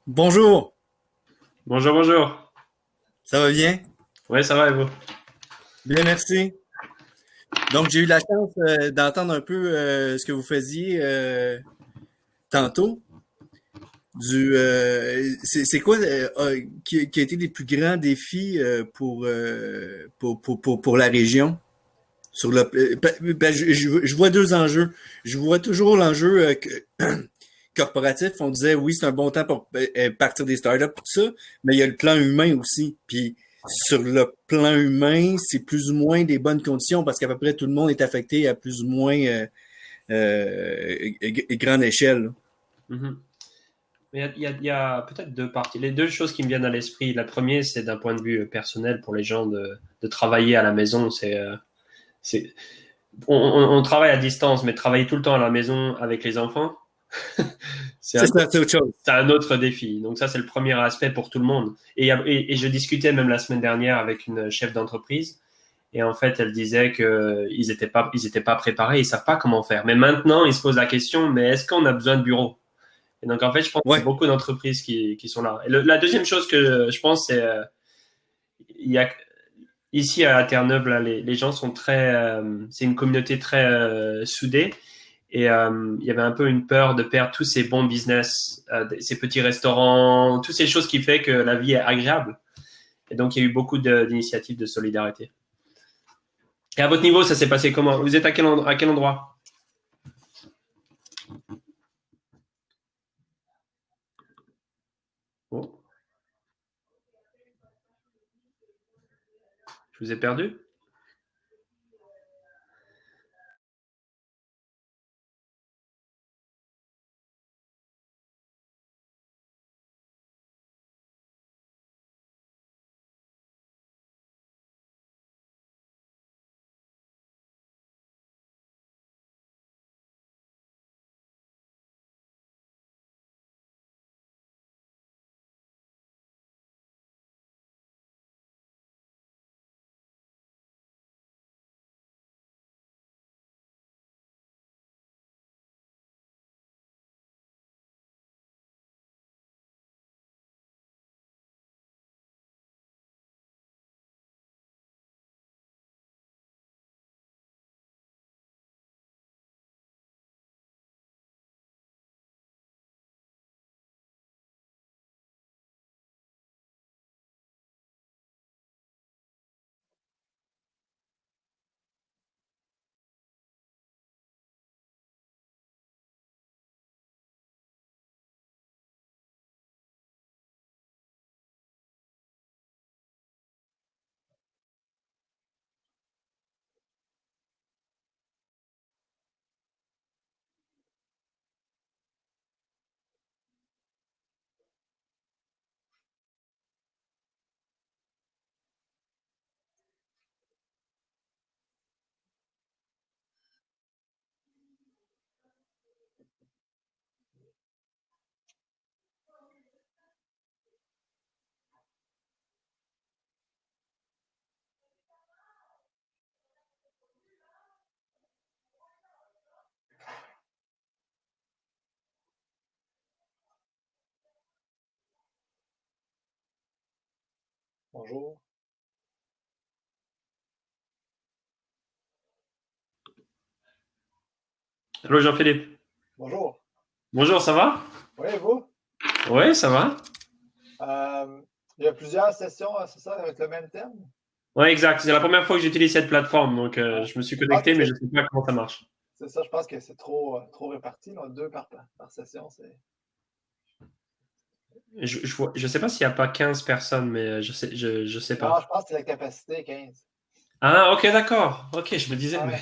Bonjour, Bonjour, bonjour. ça va bien? Ouais, ça va et vous? Bien, merci. Donc, j'ai eu la chance d'entendre un peu ce que vous faisiez tantôt. C'est quoi qui a été les plus grands défis pour la région? Sur le, je vois deux enjeux. Je vois toujours l'enjeu corporatif. On disait oui, c'est un bon temps pour partir des startups, tout ça, mais il y a le plan humain aussi. Puis sur le plan humain, c'est plus ou moins des bonnes conditions parce qu'à peu près tout le monde est affecté à plus ou moins grande échelle. Mhm. Il y a peut-être deux parties. Les deux choses qui me viennent à l'esprit. La première, c'est d'un point de vue personnel pour les gens de travailler à la maison. C'est, on travaille à distance, mais travailler tout le temps à la maison avec les enfants, c'est C'est un, ça, c'est autre chose. c'est un autre défi. Donc ça, c'est le premier aspect pour tout le monde. Et je discutais même la semaine dernière avec une chef d'entreprise. Et en fait, elle disait que ils étaient pas préparés, ils savent pas comment faire. Mais maintenant, ils se posent la question, mais est-ce qu'on a besoin de bureau? Et donc, en fait, je pense qu'il y a Ouais. beaucoup d'entreprises qui sont là. Et la deuxième chose que je pense, c'est il y a ici à Terre-Neuve, là, les gens sont très, c'est une communauté très soudée. Et il y avait un peu une peur de perdre tous ces bons business, ces petits restaurants, toutes ces choses qui fait que la vie est agréable. Et donc, il y a eu beaucoup d'initiatives de solidarité. Et à votre niveau, ça s'est passé comment? Vous êtes à quel endroit? Oh, je vous ai perdu? Bonjour. Allô, Jean-Philippe. Bonjour. Bonjour, ça va? Oui, et vous? Oui, ça va. Euh, il y a plusieurs sessions, c'est ça, avec le même thème? Ouais, exact. C'est la première fois que j'utilise cette plateforme, donc Ouais. je me suis Je pense connecté, que mais je ne sais pas comment ça marche. c'est ça, je pense que c'est trop réparti, là, deux par session. Je sais pas s'il n'y a pas 15 personnes, mais je sais Non, pas. je pense que c'est la capacité 15. Ah, ok, d'accord. Ok, je me disais, mais. Ouais.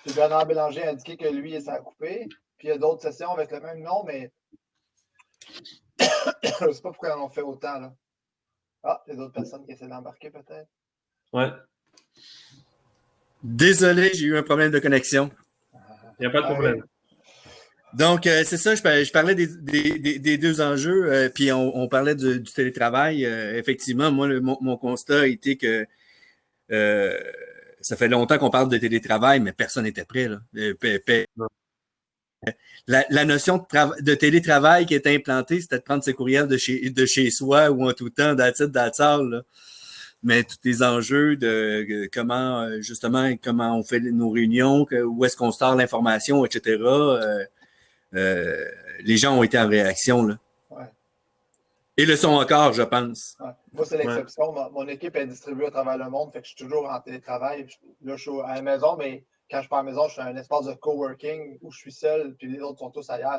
Puis Bernard Bélanger a indiqué que lui, ça a coupé. Puis il y a d'autres sessions avec le même nom, mais je ne sais pas pourquoi ils en ont fait autant, là. Ah, il y a d'autres personnes qui essaient d'embarquer, peut-être. Ouais, Désolé, j'ai eu un problème de connexion. il n'y a pas de Ça arrive. problème. Donc, c'est ça, je parlais des deux enjeux, puis on parlait du télétravail. Effectivement, moi, mon constat a été que ça fait longtemps qu'on parle de télétravail, mais personne n'était prêt, là. la notion de télétravail qui est implantée, c'était de prendre ses courriels de chez soi ou en tout temps, that's it, that's all, là. Mais tous les enjeux de comment, justement, comment on fait nos réunions, où est-ce qu'on sort l'information, etc., les gens ont été en réaction, là. Ouais. Et le sont encore, je pense. Ouais. Moi, c'est Ouais. l'exception. Mon équipe est distribuée à travers le monde, fait que je suis toujours en télétravail. Là, je suis à la maison, mais quand je suis pas à la maison, je suis à un espace de coworking où je suis seul, puis les autres sont tous ailleurs.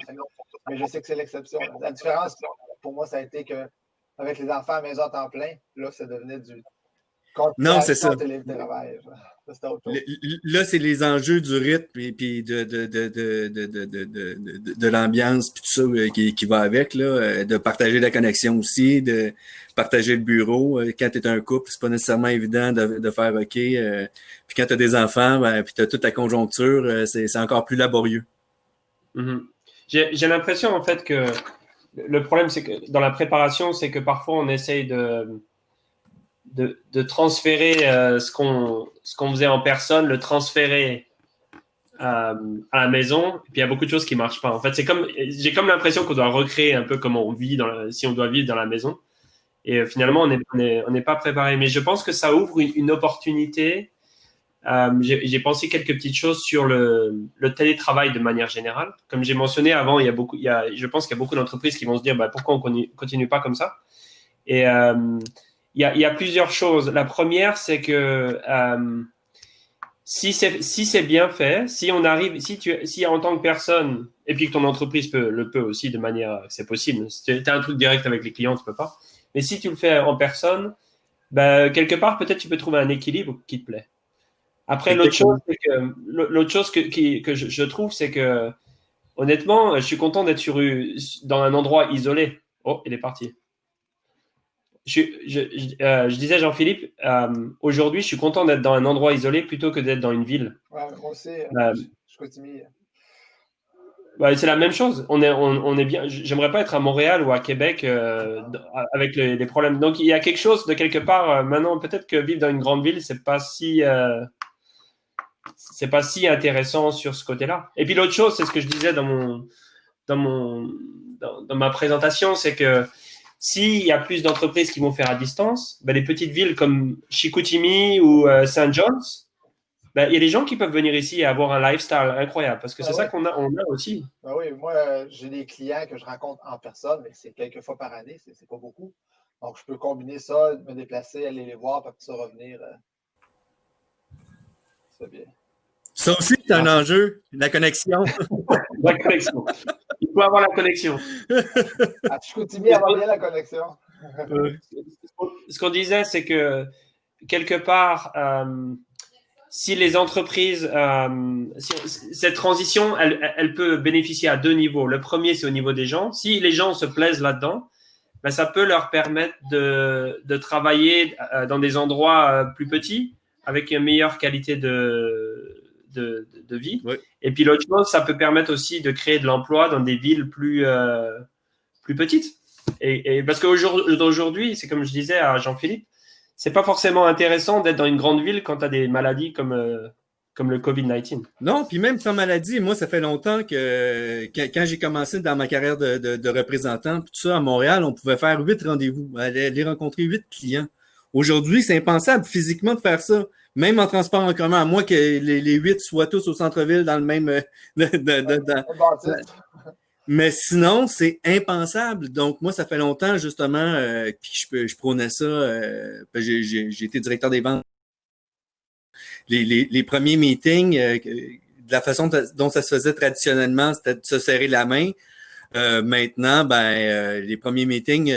Mais je sais que c'est l'exception. La différence, pour moi, ça a été que avec les enfants à la maison à temps plein, là, ça devenait du Non, c'est ça. télétravail. C'était autre chose. Là, c'est les enjeux du rythme et puis de l'ambiance puis tout ça qui va avec, là, de partager la connexion aussi, de partager le bureau. Quand tu es un couple, c'est pas nécessairement évident de faire OK. Puis quand tu as des enfants, ben, puis tu as toute ta conjoncture, c'est encore plus laborieux. Mm-hmm. J'ai l'impression, en fait, que le problème, c'est que dans la préparation, c'est que parfois, on essaye de transférer ce qu'on faisait en personne, le transférer à la maison. Et puis il y a beaucoup de choses qui marchent pas. En fait, j'ai comme l'impression qu'on doit recréer un peu comment on vit si on doit vivre dans la maison. Et finalement, on n'est pas préparé. Mais je pense que ça ouvre une opportunité. J'ai pensé quelques petites choses sur le télétravail de manière générale. Comme j'ai mentionné avant, je pense qu'il y a beaucoup d'entreprises qui vont se dire pourquoi on continue pas comme ça. Et il y a plusieurs choses. La première, c'est que si c'est bien fait, si en tant que personne, et puis que ton entreprise le peut aussi de manière, c'est possible. Si tu as un truc direct avec les clients, tu peux pas. Mais si tu le fais en personne, quelque part, peut-être tu peux trouver un équilibre qui te plaît. Après, l'autre chose que je trouve, c'est que honnêtement, je suis content d'être dans un endroit isolé. Oh, il est parti. Je disais, Jean-Philippe, aujourd'hui, je suis content d'être dans un endroit isolé plutôt que d'être dans une ville. Ouais, moi aussi, je continue. C'est la même chose. On est bien. J'aimerais pas être à Montréal ou à Québec avec les problèmes. Donc, il y a quelque chose de quelque part. Maintenant, peut-être que vivre dans une grande ville, c'est pas si intéressant sur ce côté-là. Et puis l'autre chose, c'est ce que je disais dans ma présentation, c'est que s'il y a plus d'entreprises qui vont faire à distance, les petites villes comme Chicoutimi ou Saint John's, il y a des gens qui peuvent venir ici et avoir un lifestyle incroyable parce que c'est ça qu'on a aussi. Oui, moi, j'ai des clients que je rencontre en personne, mais c'est quelques fois par année, c'est pas beaucoup. Donc, je peux combiner ça, me déplacer, aller les voir, puis ça revenir. C'est bien. Ça aussi, c'est un enjeu, la connexion. La connexion. Il faut avoir la connexion. À Chicoutimi, avoir bien la connexion. Ce qu'on disait, c'est que quelque part, si les entreprises, cette transition, elle peut bénéficier à deux niveaux. Le premier, c'est au niveau des gens. Si les gens se plaisent là-dedans, ça peut leur permettre de travailler dans des endroits plus petits, avec une meilleure qualité de vie. Oui. Et puis l'autre chose, ça peut permettre aussi de créer de l'emploi dans des villes plus petites. Et parce qu'aujourd'hui, c'est comme je disais à Jean-Philippe, c'est pas forcément intéressant d'être dans une grande ville quand tu as des maladies comme le COVID-19. Non, puis même sans maladie, moi, ça fait longtemps que quand j'ai commencé dans ma carrière de représentant, tout ça, à Montréal, on pouvait faire 8 rendez-vous, aller rencontrer 8 clients. Aujourd'hui, c'est impensable physiquement de faire ça, même en transport en commun, à moins que les 8 soient tous au centre-ville dans le même... Mais sinon, c'est impensable. Donc, moi, ça fait longtemps, justement, que je prônais ça. J'ai été directeur des ventes. Les premiers meetings, de la façon dont ça se faisait traditionnellement, c'était de se serrer la main. Maintenant, les premiers meetings,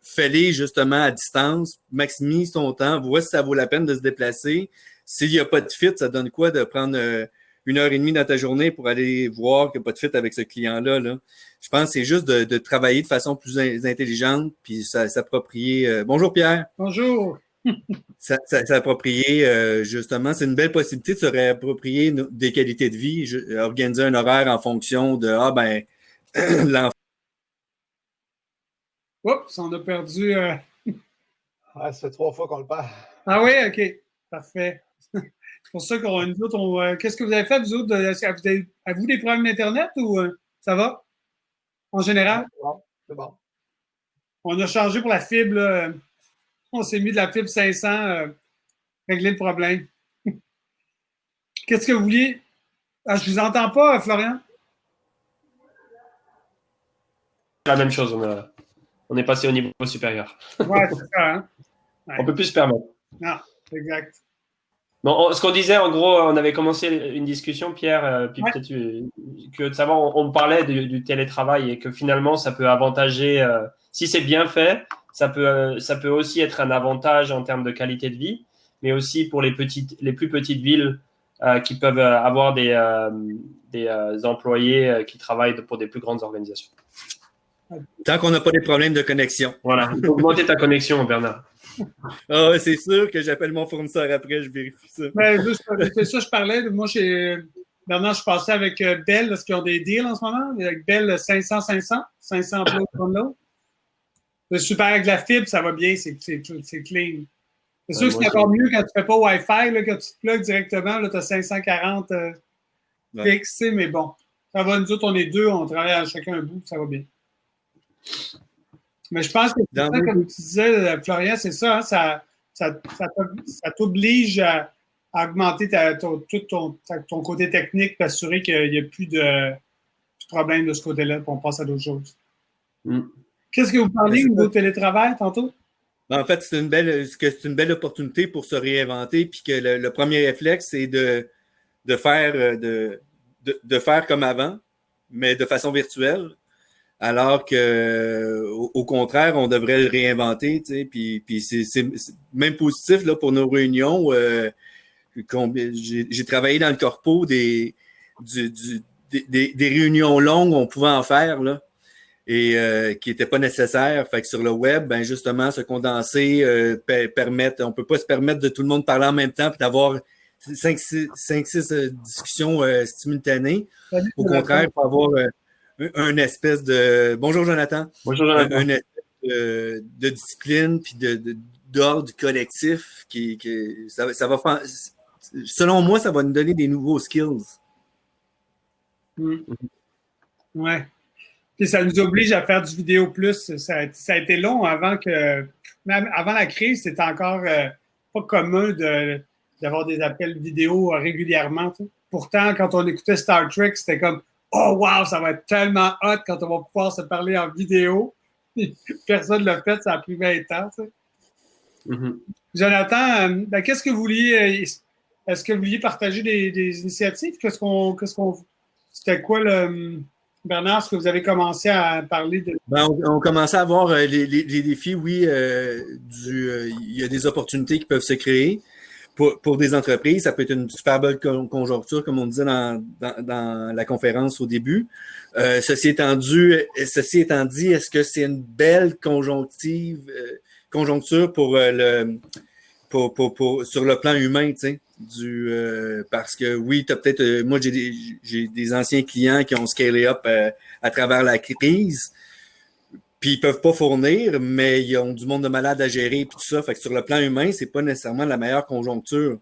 fais-les justement à distance, maximise ton temps, vois si ça vaut la peine de se déplacer. S'il n'y a pas de fit, ça donne quoi de prendre 1h30 dans ta journée pour aller voir qu'il n'y a pas de fit avec ce client-là, là. Je pense que c'est juste de travailler de façon plus intelligente, puis s'approprier. Bonjour Pierre. Bonjour. S'approprier, justement, c'est une belle possibilité de se réapproprier des qualités de vie, organiser un horaire en fonction de l'enfant. Oups, on a perdu. Ça fait 3 fois qu'on le perd. Ah oui, OK. Parfait. C'est pour ça qu'on nous autres, qu'est-ce que vous avez fait, vous autres? Avez-vous des problèmes d'Internet ou ça va? En général? C'est bon. On a changé pour la fibre. Là. On s'est mis de la fibre 500, régler le problème. Qu'est-ce que vous vouliez? Ah, je vous entends pas, Florian. La même chose, on est passé au niveau supérieur. Ouais, c'est ça. Hein? Ouais. On peut plus se permettre. Non, exact. Bon, ce qu'on disait, en gros, on avait commencé une discussion, Pierre, puis peut-être que de savoir, on parlait du télétravail et que finalement, ça peut avantager, si c'est bien fait, ça peut aussi être un avantage en termes de qualité de vie, mais aussi pour les plus petites villes qui peuvent avoir des employés qui travaillent pour des plus grandes organisations. Tant qu'on n'a pas des problèmes de connexion. Voilà, il faut augmenter ta connexion, Bernard. Ah, c'est sûr que j'appelle mon fournisseur après, je vérifie ça. C'est ça, je parlais. Moi, chez Bernard, je passais avec Bell, parce qu'ils ont des deals en ce moment, avec Bell 500 uploads download. C'est super avec la fibre, ça va bien, c'est clean. C'est sûr que c'est encore mieux quand tu ne fais pas Wi-Fi, là, quand tu te plugues directement, tu as 540 fixe, mais bon. Ça va, nous autres, on est deux, on travaille à chacun un bout, ça va bien. Mais je pense que ça, comme tu disais, Florian, c'est ça, hein, ça t'oblige à augmenter ton côté technique, pour assurer qu'il n'y a plus de problème de ce côté-là, puis on passe à d'autres choses. Qu'est-ce que vous parlez au niveau télétravail tantôt? En fait, c'est une belle opportunité pour se réinventer, puis que le premier réflexe, c'est de faire comme avant, mais de façon virtuelle. Alors que, au contraire, on devrait le réinventer, tu sais, puis c'est même positif là pour nos réunions. J'ai travaillé dans le corpo des réunions longues, on pouvait en faire là, et qui n'étaient pas nécessaires. Fait que sur le web, ben justement, se condenser, on peut pas se permettre de tout le monde parler en même temps, puis d'avoir 5-6 discussions simultanées. Au contraire, il faut avoir une espèce de... Bonjour, Jonathan. Bonjour, Jonathan. Une espèce de discipline puis d'ordre collectif ça va faire... Selon moi, ça va nous donner des nouveaux skills. Ouais. Puis ça nous oblige à faire du vidéo plus. Ça a été long avant la crise, c'était encore pas commun d'avoir des appels vidéo régulièrement. Tu sais. Pourtant, quand on écoutait Star Trek, c'était comme oh wow, ça va être tellement hot quand on va pouvoir se parler en vidéo. Personne ne l'a fait, ça a pris 20 ans. Tu sais. Jonathan, qu'est-ce que vous vouliez? Est-ce que vous vouliez partager des initiatives? C'était quoi Bernard, est-ce que vous avez commencé à parler de... On commençait à voir les défis, oui. Il y a des opportunités qui peuvent se créer pour des entreprises. Ça peut être une super belle conjoncture, comme on disait dans la conférence au début. Ceci étant dit, est-ce que c'est une belle conjoncture sur le plan humain, tu sais? Parce que oui, tu as peut-être. Moi, j'ai des anciens clients qui ont scalé up à travers la crise, puis ils peuvent pas fournir, mais ils ont du monde de malades à gérer, puis tout ça. Fait que sur le plan humain, c'est pas nécessairement la meilleure conjoncture.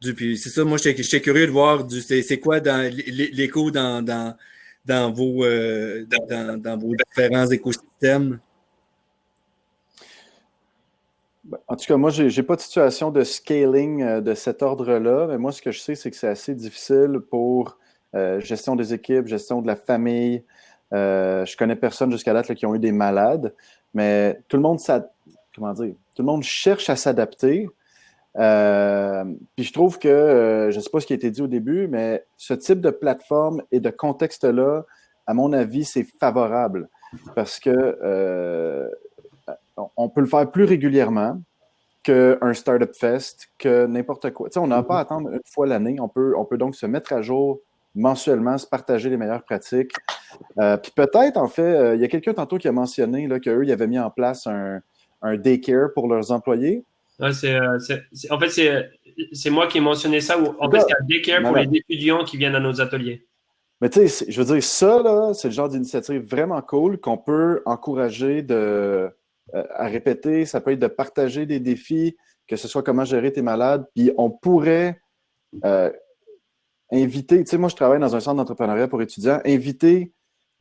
Puis c'est ça, moi, j'étais curieux de voir c'est quoi dans l'écho dans vos différents écosystèmes. En tout cas, moi, j'ai pas de situation de scaling de cet ordre-là, mais moi, ce que je sais, c'est que c'est assez difficile pour gestion des équipes, gestion de la famille. Je connais personne jusqu'à date là, qui ont eu des malades, mais tout le monde cherche à s'adapter. Puis je trouve que, je ne sais pas ce qui a été dit au début, mais ce type de plateforme et de contexte-là, à mon avis, c'est favorable parce que on peut le faire plus régulièrement qu'un Startup Fest, que n'importe quoi. Tu sais, on n'a pas à attendre une fois l'année. On peut donc se mettre à jour mensuellement, se partager les meilleures pratiques. Puis peut-être, en fait, il y a quelqu'un tantôt qui a mentionné qu'eux, ils avaient mis en place un daycare pour leurs employés. Ouais, en fait, c'est moi qui ai mentionné ça. En fait, c'est un daycare pour les étudiants qui viennent à nos ateliers. Mais tu sais, je veux dire, ça, là, c'est le genre d'initiative vraiment cool qu'on peut encourager de à répéter, ça peut être de partager des défis, que ce soit comment gérer tes malades. Puis on pourrait inviter, tu sais, moi je travaille dans un centre d'entrepreneuriat pour étudiants, inviter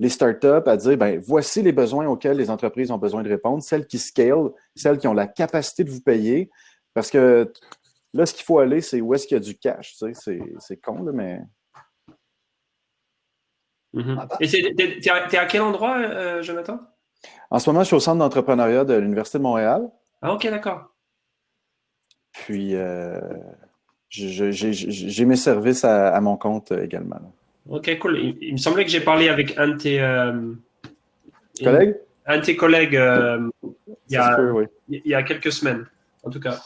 les startups à dire, ben voici les besoins auxquels les entreprises ont besoin de répondre, celles qui scale, celles qui ont la capacité de vous payer, parce que là, ce qu'il faut aller, c'est où est-ce qu'il y a du cash, tu sais, c'est con, là, mais... Et t'es à quel endroit, Jonathan? En ce moment, je suis au centre d'entrepreneuriat de l'Université de Montréal. Ah, ok, d'accord. Puis, j'ai mes services à mon compte également. Là. Ok, cool. Il me semblait que j'ai parlé avec un de tes collègues? Un de tes collègues il y a quelques semaines, en tout cas.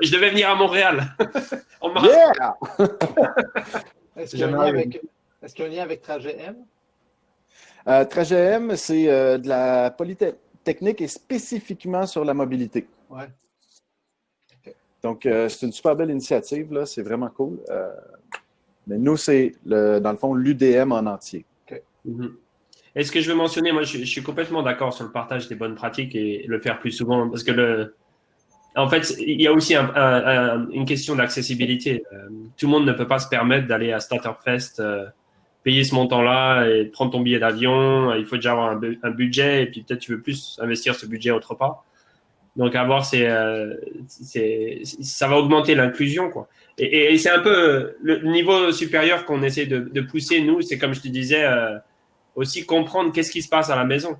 Je devais venir à Montréal. En mars. Yeah! Est-ce qu'il y a un lien avec Trajet M? Trajet M, c'est de la polytechnique et spécifiquement sur la mobilité. Ouais. Okay. Donc, c'est une super belle initiative, là. C'est vraiment cool. Mais nous, c'est, dans le fond, l'UDM en entier. Okay. Et ce que je veux mentionner, moi, je suis complètement d'accord sur le partage des bonnes pratiques et le faire plus souvent, parce que en fait, il y a aussi une question d'accessibilité. Tout le monde ne peut pas se permettre d'aller à Starterfest, payer ce montant-là et prendre ton billet d'avion. Il faut déjà avoir un budget et puis peut-être tu veux plus investir ce budget autre part. Donc, avoir ça va augmenter l'inclusion, quoi. Et c'est un peu le niveau supérieur qu'on essaie de pousser, nous, c'est comme je te disais, aussi comprendre qu'est-ce qui se passe à la maison.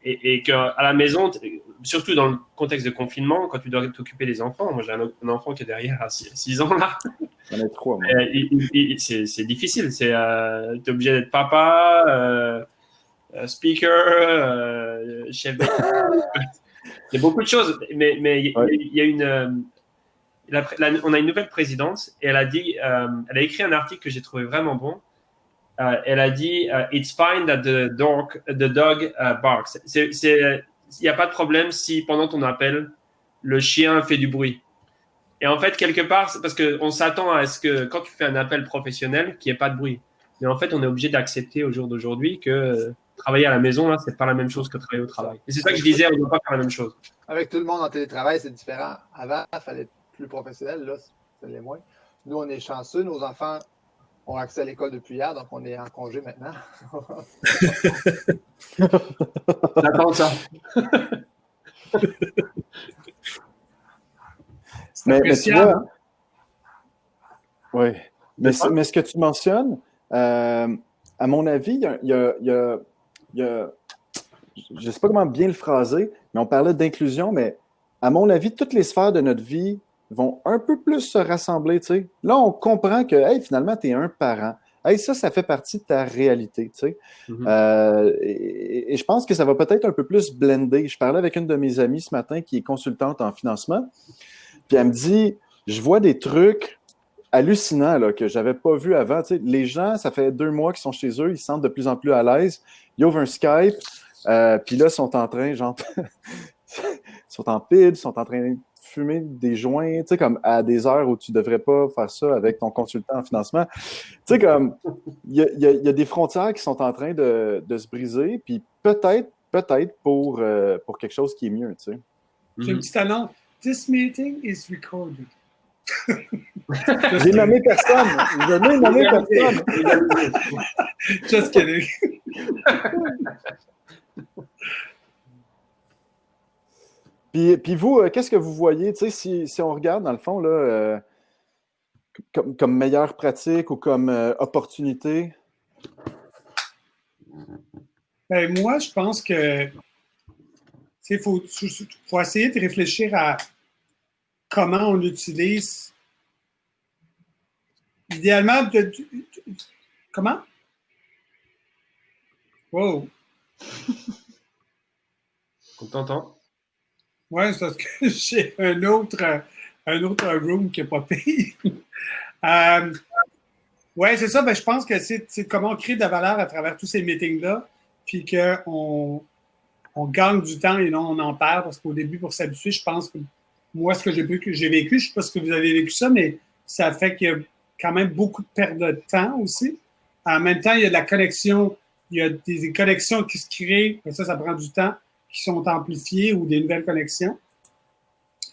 Et qu'à la maison, surtout dans le contexte de confinement, quand tu dois t'occuper des enfants, moi j'ai un enfant qui est derrière à 6 ans là. J'en ai 3, moi. C'est difficile. Tu es obligé d'être papa, speaker, chef de... Il y a beaucoup de choses, mais il y a on a une nouvelle présidente et elle a écrit un article que j'ai trouvé vraiment bon. Elle a dit It's fine that the dog barks. Il n'y a pas de problème si pendant ton appel, le chien fait du bruit. Et en fait, quelque part, c'est parce qu'on s'attend à ce que quand tu fais un appel professionnel, qu'il n'y ait pas de bruit. Mais en fait, on est obligé d'accepter au jour d'aujourd'hui que travailler à la maison, là, c'est pas la même chose que travailler au travail. Et c'est ça que je disais, on ne doit pas faire la même chose. Avec tout le monde en télétravail, c'est différent. Avant, il fallait être plus professionnel. Là, ça l'est moins. Nous, on est chanceux. Nos enfants ont accès à l'école depuis hier, donc on est en congé maintenant. J'attends ça. Mais tu vois, oui. Mais ce que tu mentionnes, à mon avis, il y a je ne sais pas comment bien le phraser, mais on parlait d'inclusion, mais à mon avis, toutes les sphères de notre vie vont un peu plus se rassembler, tu sais. Là, on comprend que, hey, finalement, tu es un parent. Hey, ça fait partie de ta réalité, tu sais. Et je pense que ça va peut-être un peu plus blender. Je parlais avec une de mes amies ce matin qui est consultante en financement, puis elle me dit, je vois des trucs hallucinants là, que je n'avais pas vu avant. Tu sais, les gens, ça fait 2 mois qu'ils sont chez eux, ils se sentent de plus en plus à l'aise. Ils ouvrent un Skype, puis là, ils sont en train, genre, ils sont en pile, ils sont en train de fumer des joints, tu sais, comme à des heures où tu ne devrais pas faire ça avec ton consultant en financement. Tu sais, comme, il y a des frontières qui sont en train de se briser, puis peut-être pour quelque chose qui est mieux, tu sais. J'ai une petite annonce. This meeting is recorded. J'ai nommé personne. Je n'ai nommé personne. Just kidding. Puis vous, qu'est-ce que vous voyez? Tu sais, si on regarde, dans le fond, là, comme meilleure pratique ou comme opportunité? Ben, moi, je pense que il faut essayer de réfléchir à comment on utilise idéalement comment? Wow! On t'entend? Oui, c'est parce que j'ai un autre room qui n'est pas payé. Oui, c'est ça. Ben, je pense que c'est comment on crée de la valeur à travers tous ces meetings-là, puis qu'on gagne du temps et non on en perd, parce qu'au début, pour s'habituer, je pense que moi, ce que j'ai vécu, je ne sais pas si vous avez vécu ça, mais ça fait qu'il y a quand même beaucoup de perte de temps aussi. En même temps, il y a de la connexion, il y a des connexions qui se créent, et ça prend du temps. qui sont amplifiés ou des nouvelles connexions.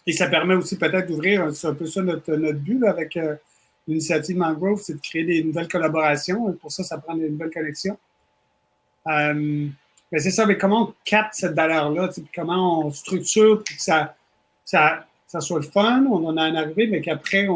Et ça permet aussi peut-être d'ouvrir, c'est un peu ça notre but là, avec l'initiative Mangrove, c'est de créer des nouvelles collaborations. Pour ça, ça prend des nouvelles connexions. Mais c'est ça, mais comment on capte cette valeur-là, comment on structure pour que ça soit le fun, on en a un arrivé, mais qu'après,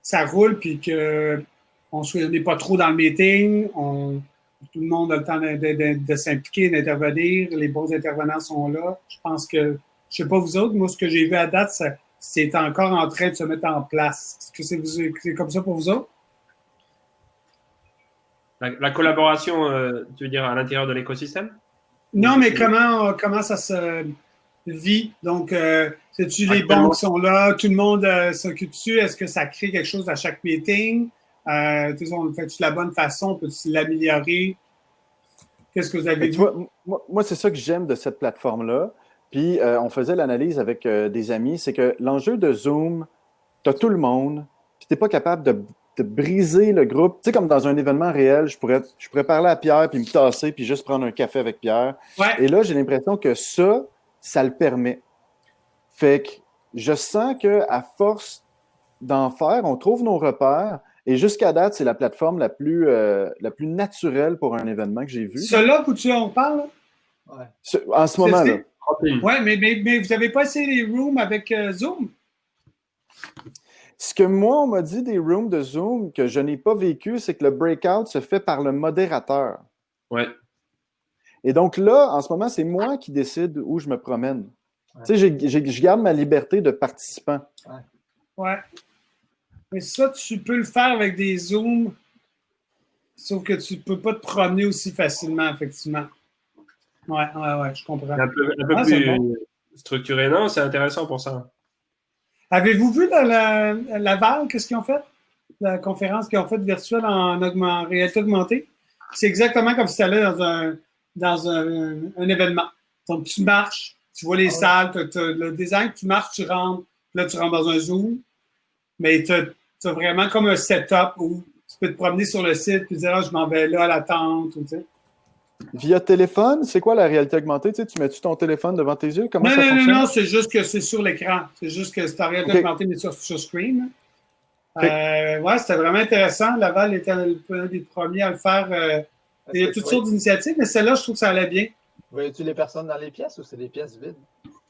ça roule, puis qu'on n'est pas trop dans le meeting, tout le monde a le temps de s'impliquer, d'intervenir, les bons intervenants sont là. Je pense que, je sais pas vous autres, moi, ce que j'ai vu à date, c'est encore en train de se mettre en place. Est-ce que c'est comme ça pour vous autres? La collaboration, tu veux dire, à l'intérieur de l'écosystème? Non, mais comment ça se vit? Donc, c'est-tu les bons qui sont là? Tout le monde s'occupe dessus? Est-ce que ça crée quelque chose à chaque meeting? On le fait de la bonne façon? Peut-tu l'améliorer? Qu'est-ce que vous avez vu? Moi, c'est ça que j'aime de cette plateforme-là. Puis, on faisait l'analyse avec des amis. C'est que l'enjeu de Zoom, tu as tout le monde, puis tu n'es pas capable de briser le groupe. Tu sais, comme dans un événement réel, je pourrais parler à Pierre, puis me tasser, puis juste prendre un café avec Pierre. Ouais. Et là, j'ai l'impression que ça le permet. Fait que je sens qu'à force d'en faire, on trouve nos repères. Et jusqu'à date, c'est la plateforme la plus naturelle pour un événement que j'ai vu. Cela, on parle? Ouais. En ce moment, là. Oui, mais vous n'avez pas essayé les rooms avec Zoom? Ce que moi, on m'a dit des rooms de Zoom que je n'ai pas vécu, c'est que le breakout se fait par le modérateur. Ouais. Et donc là, en ce moment, c'est moi qui décide où je me promène. Ouais. Tu sais, je garde ma liberté de participant. Ouais. Mais ça, tu peux le faire avec des Zooms, sauf que tu ne peux pas te promener aussi facilement, effectivement. Ouais, je comprends. Un peu plus structuré. Non, c'est intéressant pour ça. Avez-vous vu Laval, qu'est-ce qu'ils ont fait? La conférence qu'ils ont faite virtuelle en réalité augmentée? C'est exactement comme si tu allais dans un événement. Donc, tu marches, tu vois les salles, tu as le design, tu marches, tu rentres. Là, tu rentres dans un Zoom. Mais tu as vraiment comme un setup où tu peux te promener sur le site et dire, je m'en vais là à l'attente. Tu sais. Via téléphone, c'est quoi la réalité augmentée? Tu mets-tu ton téléphone devant tes yeux? Comment ça fonctionne? Non, c'est juste que c'est sur l'écran. C'est juste que c'est en réalité augmentée, mais sur screen. Ouais, c'était vraiment intéressant. Laval était un des premiers à le faire. Il y a toutes sortes d'initiatives, mais celle-là, je trouve que ça allait bien. Voyais-tu les personnes dans les pièces ou c'est des pièces vides?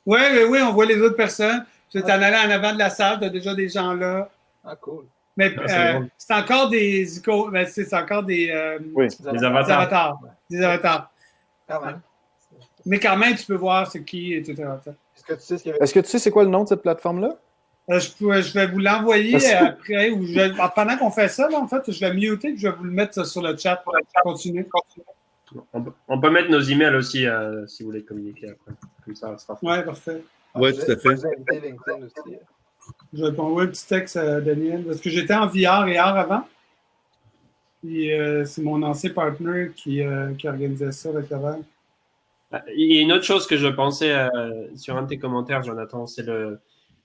Oui, on voit les autres personnes. Tu es en allant en avant de la salle, tu as déjà des gens là. Ah, cool. Mais c'est encore des icônes, c'est encore des avatars. Des avatars. Quand même. Mais quand même, tu peux voir c'est qui, etc. Est-ce que tu sais c'est quoi le nom de cette plateforme-là? Je vais vous l'envoyer après. Pendant qu'on fait ça, là, en fait, je vais muter et je vais vous le mettre sur le chat pour continuer. On peut mettre nos emails aussi si vous voulez communiquer après. Comme ça sera fait. Oui, parfait. Oui, tout à fait. Je vais t'envoyer un petit texte à Daniel. Parce que j'étais en VR et AR avant. Puis c'est mon ancien partner qui organisait ça avec Laval. Il y a une autre chose que je pensais sur un de tes commentaires, Jonathan, c'est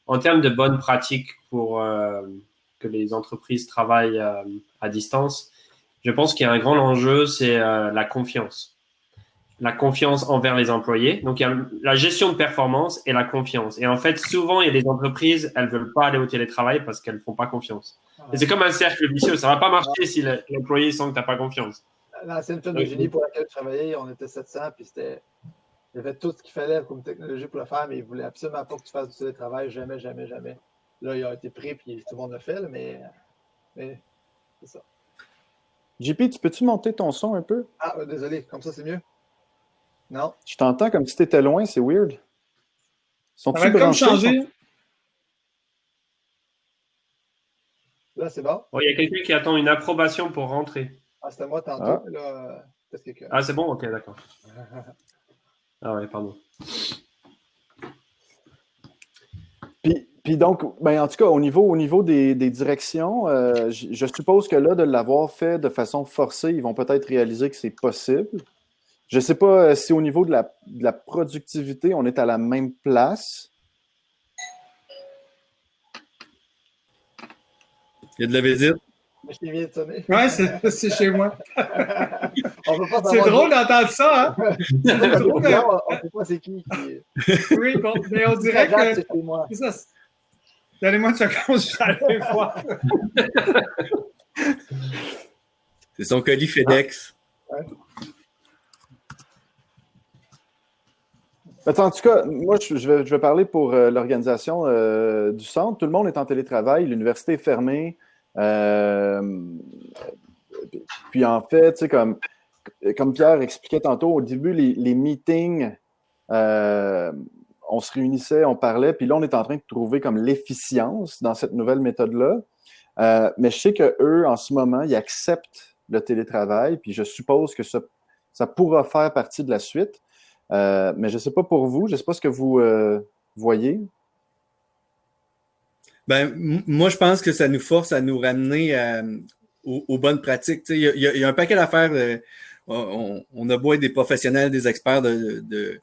en termes de bonnes pratiques pour que les entreprises travaillent à distance. Je pense qu'il y a un grand enjeu, c'est la confiance. La confiance envers les employés. Donc, il y a la gestion de performance et la confiance. Et en fait, souvent, il y a des entreprises, elles ne veulent pas aller au télétravail parce qu'elles ne font pas confiance. Et c'est comme un cercle vicieux. Ça ne va pas marcher si l'employé sent que tu n'as pas confiance. L'ancienne firme de génie pour laquelle je travaillais, on était 700, puis il y avait tout ce qu'il fallait comme technologie pour le faire, mais ils ne voulaient absolument pas que tu fasses du télétravail. Jamais, jamais, jamais. Là, il a été pris, puis tout le monde l'a fait, mais c'est ça. JP, tu peux-tu monter ton son un peu? Ah, désolé, comme ça, c'est mieux? Non. Je t'entends comme si tu étais loin, c'est weird. Ça va comme changer. Là, c'est bon? Il y a quelqu'un qui attend une approbation pour rentrer. Ah, c'était moi tantôt. Là, c'est bon? Ok, d'accord. Ah ouais, pardon. Puis donc, en tout cas, au niveau des directions, je suppose que là, de l'avoir fait de façon forcée, ils vont peut-être réaliser que c'est possible. Je ne sais pas si au niveau de la productivité, on est à la même place. Il y a de la visite. Je t'ai bien sonné. Oui, c'est chez moi. On peut pas C'est savoir drôle d'entendre ça, hein? C'est drôle, on ne sait pas c'est qui. Oui, bon, mais on dirait que... C'est chez moi. C'est ça. Donnez-moi une seconde, je vais aller voir. C'est son colis FedEx. En tout cas, moi, je vais parler pour l'organisation du centre. Tout le monde est en télétravail, l'université est fermée. Puis en fait, tu sais, comme Pierre expliquait tantôt, au début, les meetings, on se réunissait, on parlait, puis là, on est en train de trouver comme l'efficience dans cette nouvelle méthode-là. Mais je sais qu'eux, en ce moment, ils acceptent le télétravail, puis je suppose que ça pourra faire partie de la suite. Mais je ne sais pas pour vous, je ne sais pas ce que vous voyez. Moi, je pense que ça nous force à nous ramener aux bonnes pratiques. Il y a un paquet d'affaires. On a beau être des professionnels, des experts de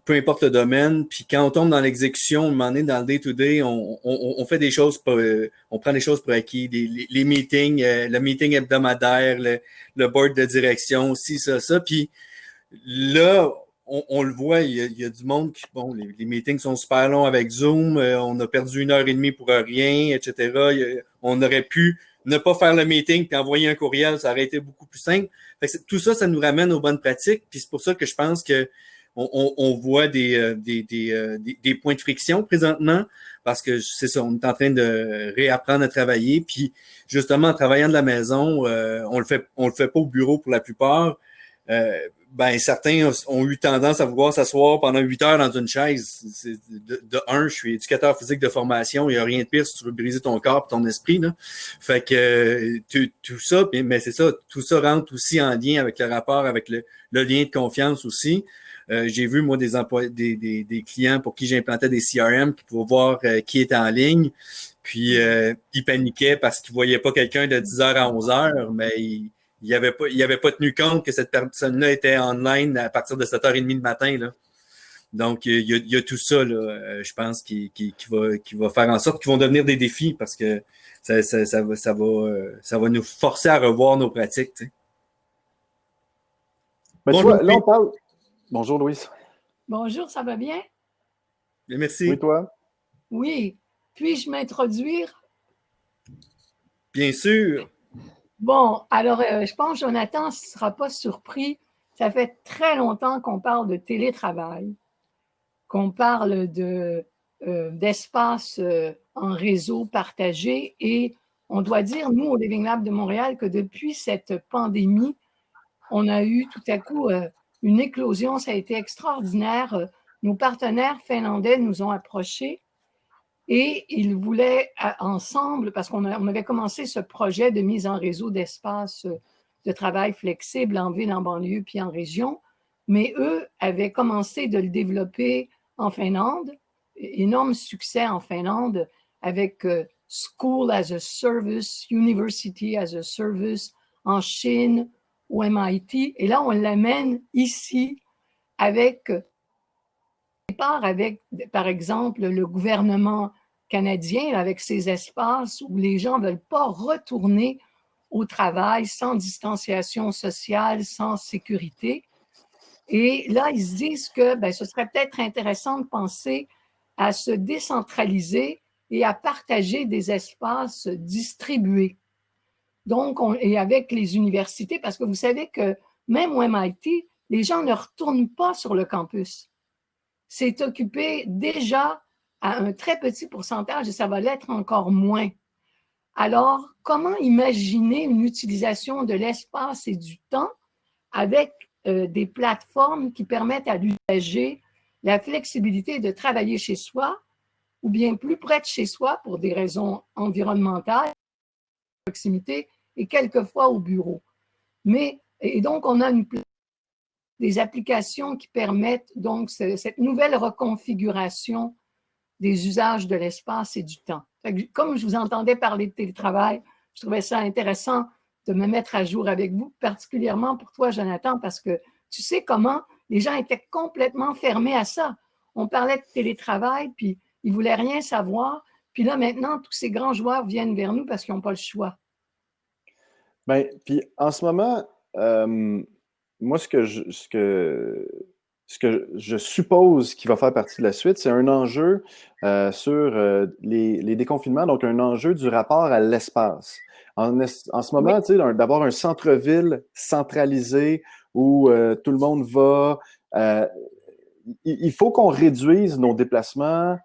peu importe le domaine, puis quand on tombe dans l'exécution, à un moment donné, dans le day-to-day, on fait des choses, on prend des choses pour acquis, les meetings, le meeting hebdomadaire, le board de direction, aussi, ça. Puis là, on le voit, il y a du monde qui, bon, les meetings sont super longs avec Zoom, on a perdu 1 heure et demie pour rien, etc. On aurait pu ne pas faire le meeting puis envoyer un courriel, ça aurait été beaucoup plus simple. Fait que tout ça, ça nous ramène aux bonnes pratiques, puis c'est pour ça que je pense que on voit des points de friction présentement, parce que c'est ça, on est en train de réapprendre à travailler, puis justement, en travaillant de la maison, on le fait pas au bureau pour la plupart. Certains ont eu tendance à vouloir s'asseoir pendant 8 heures dans une chaise. Je suis éducateur physique de formation. Il n'y a rien de pire si tu veux briser ton corps et ton esprit, là. Fait que tout ça, mais c'est ça, tout ça rentre aussi en lien avec le rapport, avec le lien de confiance aussi. J'ai vu, moi, des clients pour qui j'implantais des CRM pour voir qui était en ligne. Puis, ils paniquaient parce qu'ils ne voyaient pas quelqu'un de 10h à 11h, mais il avait pas tenu compte que cette personne-là était online à partir de 7h30 le matin, là. Donc, il y a tout ça, là, je pense, qui va faire en sorte qu'ils vont devenir des défis parce que ça va nous forcer à revoir nos pratiques, tu sais. Ben, tu vois, là, on parle... Bonjour, Louise. Bonjour, ça va bien? Merci. Oui, toi? Oui. Puis-je m'introduire? Bien sûr. Bon, alors, je pense, Jonathan, ne sera pas surpris. Ça fait très longtemps qu'on parle de télétravail, qu'on parle d'espace en réseau partagé. Et on doit dire, nous, au Living Lab de Montréal, que depuis cette pandémie, on a eu tout à coup une éclosion. Ça a été extraordinaire. Nos partenaires finlandais nous ont approchés et ils voulaient ensemble, parce qu'on avait commencé ce projet de mise en réseau d'espaces de travail flexible en ville, en banlieue, puis en région, mais eux avaient commencé de le développer en Finlande. Énorme succès en Finlande avec School as a Service, University as a Service en Chine, au MIT. Et là, on l'amène ici avec, par exemple, le gouvernement canadien, avec ses espaces où les gens ne veulent pas retourner au travail sans distanciation sociale, sans sécurité. Et là, ils se disent que ce serait peut-être intéressant de penser à se décentraliser et à partager des espaces distribués. Donc, et avec les universités, parce que vous savez que même au MIT, les gens ne retournent pas sur le campus. C'est occupé déjà à un très petit pourcentage et ça va l'être encore moins. Alors, comment imaginer une utilisation de l'espace et du temps avec des plateformes qui permettent à l'usager la flexibilité de travailler chez soi ou bien plus près de chez soi pour des raisons environnementales, proximité et quelquefois au bureau. Et donc, on a des applications qui permettent donc cette nouvelle reconfiguration des usages de l'espace et du temps. Comme je vous entendais parler de télétravail, je trouvais ça intéressant de me mettre à jour avec vous, particulièrement pour toi, Jonathan, parce que tu sais comment les gens étaient complètement fermés à ça. On parlait de télétravail, puis ils ne voulaient rien savoir. Puis là, maintenant, tous ces grands joueurs viennent vers nous parce qu'ils n'ont pas le choix. Bien, puis en ce moment, moi, ce que je suppose qui va faire partie de la suite, c'est un enjeu sur les déconfinements, donc un enjeu du rapport à l'espace. En ce moment, tu sais, d'avoir un centre-ville centralisé où tout le monde va, il faut qu'on réduise nos déplacements.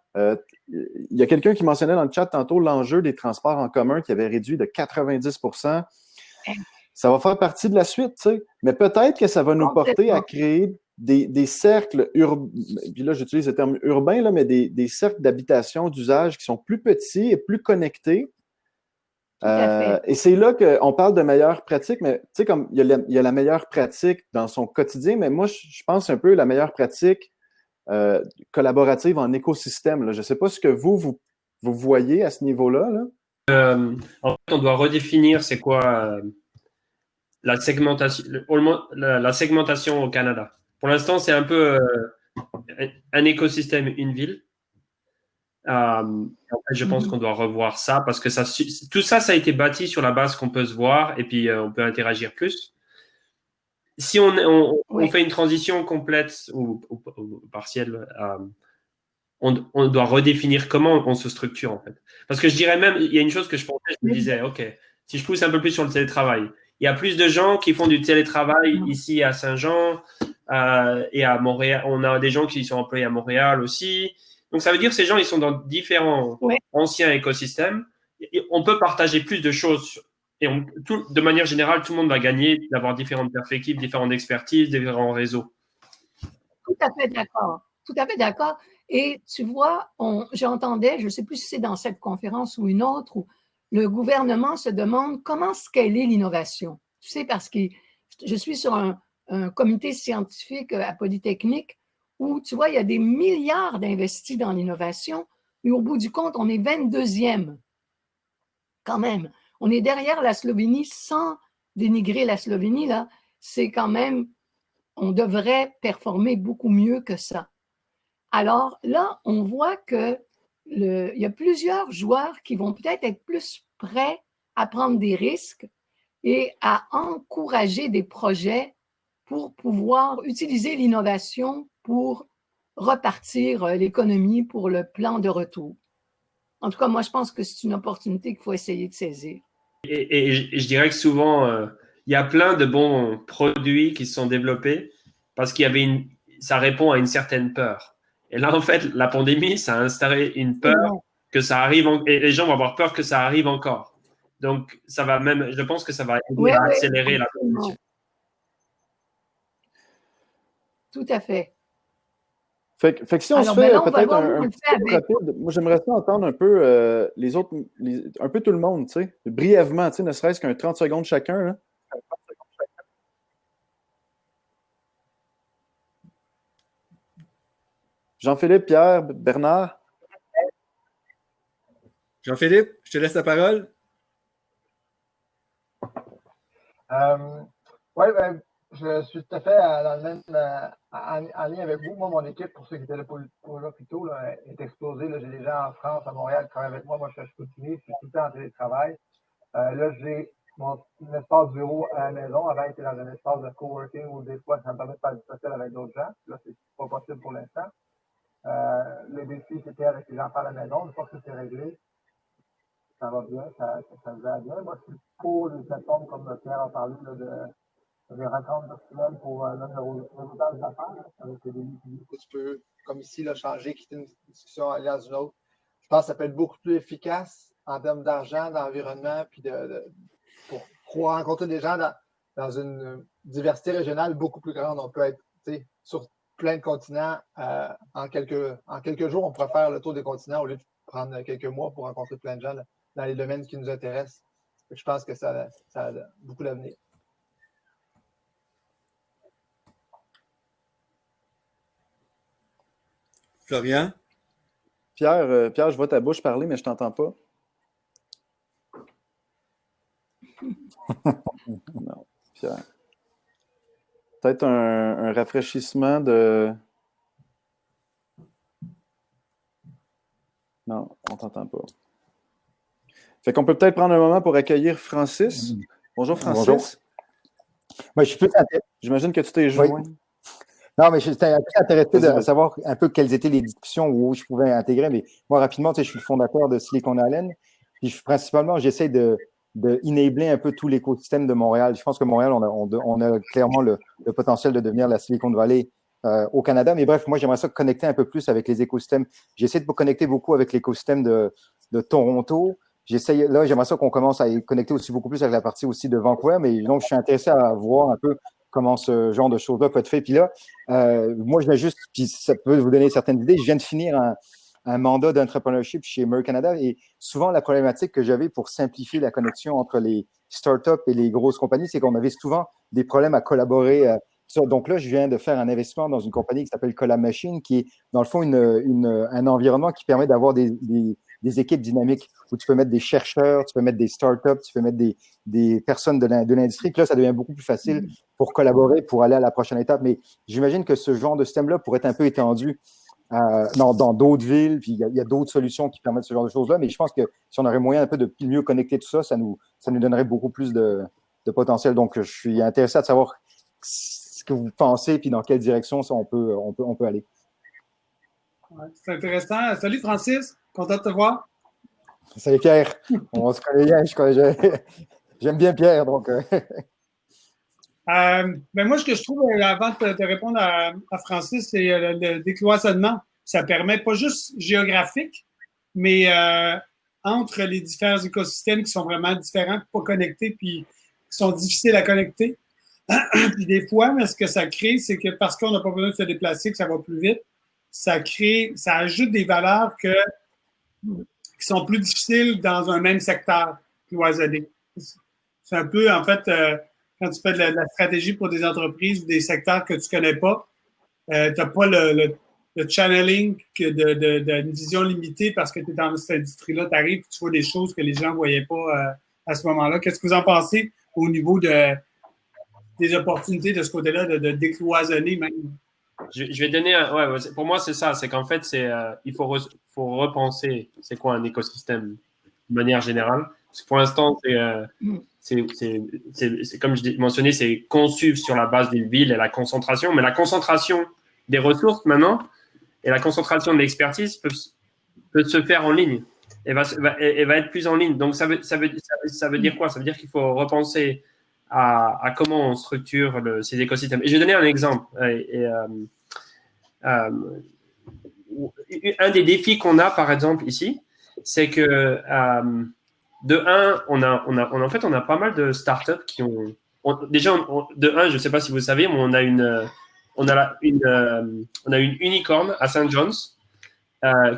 Il y a quelqu'un qui mentionnait dans le chat tantôt l'enjeu des transports en commun qui avait réduit de 90%. Ça va faire partie de la suite, tu sais. Mais peut-être que ça va nous porter à créer des cercles urbains, puis là j'utilise le terme urbain, là, mais des cercles d'habitation, d'usage qui sont plus petits et plus connectés. Et c'est là qu'on parle de meilleure pratique, mais tu sais, comme il y a la meilleure pratique dans son quotidien, mais moi, je pense un peu la meilleure pratique collaborative en écosystème. Là. Je ne sais pas ce que vous voyez à ce niveau-là. Là. En fait, on doit redéfinir c'est quoi la segmentation au Canada. Pour l'instant, c'est un peu un écosystème, une ville. En fait, je pense qu'on doit revoir ça parce que tout ça a été bâti sur la base qu'on peut se voir et puis on peut interagir plus. Si on fait une transition complète ou partielle, on doit redéfinir comment on se structure en fait. Parce que je dirais même, il y a une chose que je pensais, je me disais, ok, si je pousse un peu plus sur le télétravail, il y a plus de gens qui font du télétravail ici à Saint-Jean et à Montréal. On a des gens qui sont employés à Montréal aussi. Donc, ça veut dire que ces gens, ils sont dans différents anciens écosystèmes. Et on peut partager plus de choses. Et de manière générale, tout le monde va gagner d'avoir différentes perspectives, différentes expertises, différents réseaux. Tout à fait d'accord. Tout à fait d'accord. Et tu vois, j'entendais, je ne sais plus si c'est dans cette conférence ou une autre, où le gouvernement se demande comment scaler l'innovation. Tu sais, parce que je suis sur un comité scientifique à Polytechnique où, tu vois, il y a des milliards d'investis dans l'innovation, et au bout du compte, on est 22e. Quand même. On est derrière la Slovénie sans dénigrer la Slovénie, là. C'est quand même, on devrait performer beaucoup mieux que ça. Alors là, on voit qu'il y a plusieurs joueurs qui vont peut-être être plus prêts à prendre des risques et à encourager des projets pour pouvoir utiliser l'innovation pour repartir l'économie pour le plan de retour. En tout cas, moi, je pense que c'est une opportunité qu'il faut essayer de saisir. Et je dirais que souvent, il y a plein de bons produits qui se sont développés parce ça répond à une certaine peur. Et là, en fait, la pandémie, ça a installé une peur que ça arrive, et les gens vont avoir peur que ça arrive encore. Donc, je pense que ça va aider à accélérer la transition. Tout à fait. Fait que si on se fait peut-être un petit tour rapide, moi j'aimerais ça entendre un peu les autres, un peu tout le monde, tu sais, brièvement, tu sais, ne serait-ce qu'un 30 secondes chacun. Là. Jean-Philippe, Pierre, Bernard. Jean-Philippe, je te laisse la parole. Oui, je suis tout à fait dans le même en lien avec vous. Moi, mon équipe, pour ceux qui étaient là plus tôt, est explosée. J'ai des gens en France, à Montréal, qui travaillent avec moi. Moi, je suis à Chicoutimi, je suis tout le temps en télétravail. Là, j'ai mon espace bureau à la maison. Avant, j'étais dans un espace de coworking où des fois, ça me permet de faire du social avec d'autres gens. Là, c'est pas possible pour l'instant. Le défi, c'était avec les enfants à la maison. Une fois que c'est réglé, ça va bien, ça va bien. Moi, je suis pour les plateformes comme Pierre a parlé des rencontres virtuelles pour le réseautage d'affaires avec des publics. Tu peux, comme ici, là, changer, quitter une discussion, aller dans une autre. Je pense que ça peut être beaucoup plus efficace en termes d'argent, d'environnement, puis pour rencontrer des gens dans une diversité régionale beaucoup plus grande. On peut être sur plein de continents. En quelques jours, on pourrait faire le tour des continents au lieu de prendre quelques mois pour rencontrer plein de gens dans les domaines qui nous intéressent. Je pense que ça a beaucoup d'avenir. Florian? Pierre, je vois ta bouche parler, mais je t'entends pas. Non, Pierre. Peut-être un rafraîchissement de... Non, on t'entend pas. Fait qu'on peut peut-être prendre un moment pour accueillir Francis. Bonjour, Francis. Bonjour. Moi, j'imagine que tu t'es joint. Oui. Non, mais j'étais un peu intéressé de savoir un peu quelles étaient les discussions où je pouvais intégrer. Mais moi, rapidement, tu sais, je suis le fondateur de Silicon Allen. Puis principalement, j'essaie de enabler un peu tout l'écosystème de Montréal. Je pense que Montréal, on a clairement le potentiel de devenir la Silicon Valley au Canada. Mais bref, moi, j'aimerais ça connecter un peu plus avec les écosystèmes. J'essaie de me connecter beaucoup avec l'écosystème de Toronto. Là, j'aimerais ça qu'on commence à y connecter aussi beaucoup plus avec la partie aussi de Vancouver. Mais donc, je suis intéressé à voir un peu comment ce genre de choses-là peut être fait. Puis là, moi, je viens juste, puis ça peut vous donner certaines idées. Je viens de finir un mandat d'entrepreneurship chez Merck Canada et souvent, la problématique que j'avais pour simplifier la connexion entre les startups et les grosses compagnies, c'est qu'on avait souvent des problèmes à collaborer. Donc là, je viens de faire un investissement dans une compagnie qui s'appelle Collab Machine, qui est dans le fond un environnement qui permet d'avoir des équipes dynamiques où tu peux mettre des chercheurs, tu peux mettre des startups, tu peux mettre des personnes de l'industrie. Puis là, ça devient beaucoup plus facile pour collaborer, pour aller à la prochaine étape. Mais j'imagine que ce genre de système-là pourrait être un peu étendu dans d'autres villes. Puis il y a d'autres solutions qui permettent ce genre de choses-là. Mais je pense que si on aurait moyen un peu de mieux connecter tout ça, ça nous donnerait beaucoup plus de potentiel. Donc, je suis intéressé à savoir ce que vous pensez puis dans quelle direction ça, on peut aller. Ouais, c'est intéressant. Salut Francis, content de te voir. Salut Pierre, on se connaît bien, j'aime bien Pierre, donc. Ben moi, ce que je trouve, avant de te répondre à Francis, c'est le décloisonnement. Ça permet pas juste géographique, mais entre les différents écosystèmes qui sont vraiment différents, pas connectés, puis qui sont difficiles à connecter. Puis des fois, mais ce que ça crée, c'est que parce qu'on n'a pas besoin de se déplacer, que ça va plus vite, ça ajoute des valeurs qui sont plus difficiles dans un même secteur cloisonné. C'est un peu, en fait, quand tu fais de la stratégie pour des entreprises ou des secteurs que tu connais pas, tu n'as pas le channeling d'une vision limitée parce que tu es dans cette industrie-là, tu arrives et tu vois des choses que les gens ne voyaient pas à ce moment-là. Qu'est-ce que vous en pensez au niveau des opportunités de ce côté-là, de décloisonner même? Je vais donner pour moi, c'est ça. C'est qu'en fait, il faut repenser c'est quoi un écosystème de manière générale. Parce que pour l'instant, c'est comme je l'ai mentionné, c'est conçu sur la base d'une ville et la concentration. Mais la concentration des ressources maintenant et la concentration de l'expertise peut se faire en ligne et va être plus en ligne. Donc, ça veut dire quoi? Ça veut dire qu'il faut repenser à comment on structure ces écosystèmes. Et je vais donner un exemple. Un des défis qu'on a, par exemple, ici, c'est que de un, on a pas mal de startups qui ont. Je ne sais pas si vous savez, mais on a une unicorn à St. John's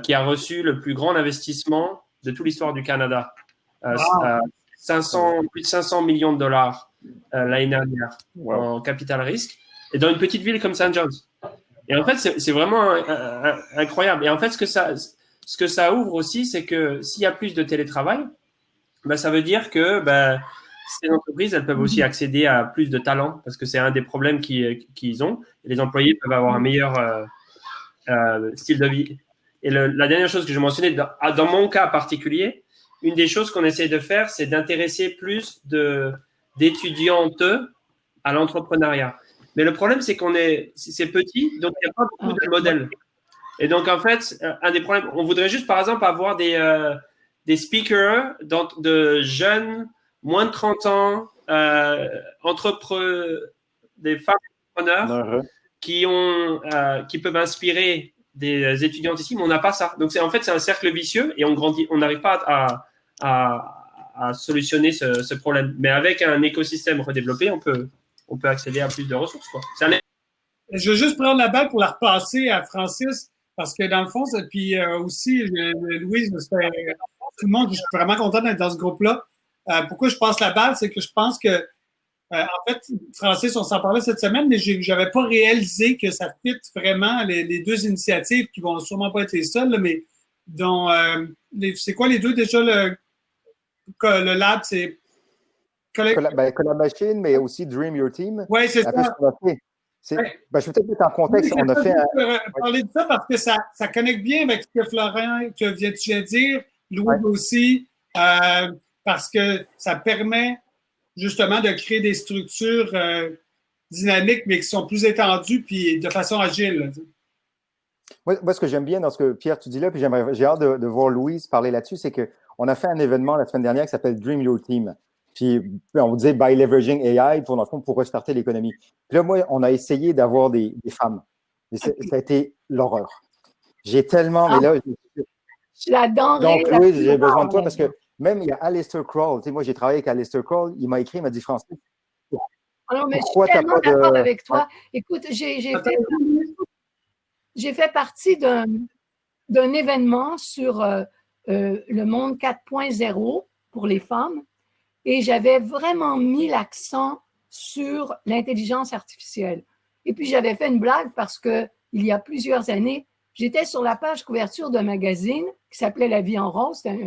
qui a reçu le plus grand investissement de toute l'histoire du Canada. Plus de 500 millions de dollars l'année dernière en capital risque, et dans une petite ville comme St. John's. Et en fait, c'est vraiment incroyable. Et en fait, ce que ça ouvre aussi, c'est que s'il y a plus de télétravail, ça veut dire que ces entreprises, elles peuvent aussi accéder à plus de talents, parce que c'est un des problèmes qu'ils ont. Et les employés peuvent avoir un meilleur style de vie. Et la dernière chose que je mentionnais, dans mon cas particulier, une des choses qu'on essaie de faire, c'est d'intéresser plus d'étudiantes à l'entrepreneuriat. Mais le problème, c'est c'est petit, donc il n'y a pas beaucoup de modèles. Et donc, en fait, un des problèmes, on voudrait juste, par exemple, avoir des speakers de jeunes, moins de 30 ans, des femmes entrepreneurs qui peuvent inspirer des étudiantes ici, mais on n'a pas ça. Donc, en fait, c'est un cercle vicieux et on n'arrive pas à solutionner ce problème. Mais avec un écosystème redéveloppé, on peut accéder à plus de ressources, quoi. Je veux juste prendre la balle pour la repasser à Francis, parce que dans le fond, puis aussi, Louise, tout le monde, je suis vraiment content d'être dans ce groupe-là. Pourquoi je passe la balle, c'est que je pense que, en fait, Francis, on s'en parlait cette semaine, mais je n'avais pas réalisé que ça fit vraiment les deux initiatives qui vont sûrement pas être les seules, là, mais dont c'est quoi les deux déjà? Le lab, c'est Collab Machine, mais aussi Dream Your Team. Oui, c'est ça. Je vais peut-être mettre en contexte. On a fait parler de ça parce que ça connecte bien avec ce que Florent, tu viens de dire, Louis aussi, parce que ça permet justement de créer des structures dynamiques, mais qui sont plus étendues puis de façon agile. Là. Moi, ce que j'aime bien dans ce que Pierre, tu dis là, puis j'ai hâte de voir Louise parler là-dessus, c'est qu'on a fait un événement la semaine dernière qui s'appelle Dream Your Team. Puis on vous disait by leveraging AI dans le fond, pour restarter l'économie. Puis là, moi, on a essayé d'avoir des femmes. Et ça a été l'horreur. J'ai tellement. Mais là, la denrée. Donc, Louise, j'ai besoin de toi parce que même il y a Alistair Crowell. Tu sais, moi, j'ai travaillé avec Alistair Crowell. Il m'a écrit, il m'a dit Francis. Alors, mais je suis tellement d'accord avec toi. Écoute, j'ai fait partie d'un événement sur le monde 4.0 pour les femmes et j'avais vraiment mis l'accent sur l'intelligence artificielle. Et puis, j'avais fait une blague parce que il y a plusieurs années, j'étais sur la page couverture d'un magazine qui s'appelait La Vie en rose, c'était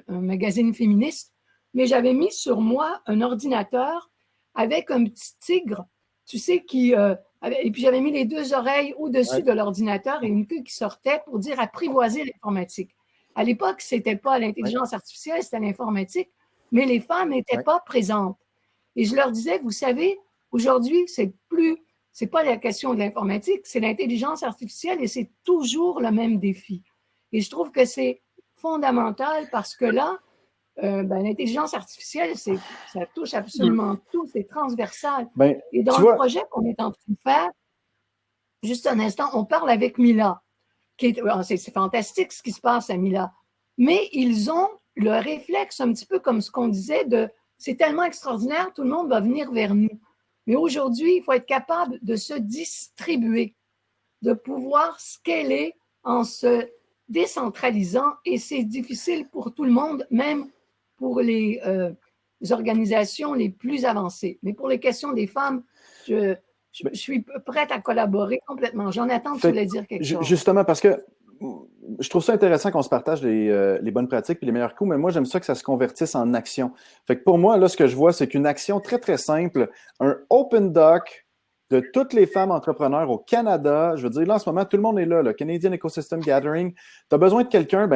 un magazine féministe, mais j'avais mis sur moi un ordinateur avec un petit tigre, tu sais, et puis j'avais mis les deux oreilles au-dessus de l'ordinateur et une queue qui sortait pour dire apprivoiser l'informatique. À l'époque, ce n'était pas l'intelligence artificielle, c'était l'informatique, mais les femmes n'étaient pas présentes. Et je leur disais, vous savez, aujourd'hui, c'est pas la question de l'informatique, c'est l'intelligence artificielle et c'est toujours le même défi. Et je trouve que c'est fondamental parce que là, l'intelligence artificielle, ça touche absolument tout, c'est transversal. Et dans le projet qu'on est en train de faire, juste un instant, on parle avec Mila. C'est fantastique ce qui se passe à Mila. Mais ils ont le réflexe, un petit peu comme ce qu'on disait, c'est tellement extraordinaire, tout le monde va venir vers nous. Mais aujourd'hui, il faut être capable de se distribuer, de pouvoir scaler en se décentralisant et c'est difficile pour tout le monde, même pour les organisations les plus avancées. Mais pour les questions des femmes, je suis prête à collaborer complètement. Jonathan, tu voulais dire quelque chose? Justement, parce que je trouve ça intéressant qu'on se partage les bonnes pratiques et les meilleurs coups, mais moi, j'aime ça que ça se convertisse en action. Fait que pour moi, là, ce que je vois, c'est qu'une action très, très simple, un open doc de toutes les femmes entrepreneurs au Canada. Je veux dire, là, en ce moment, tout le monde est là, le Canadian Ecosystem Gathering. Tu as besoin de quelqu'un,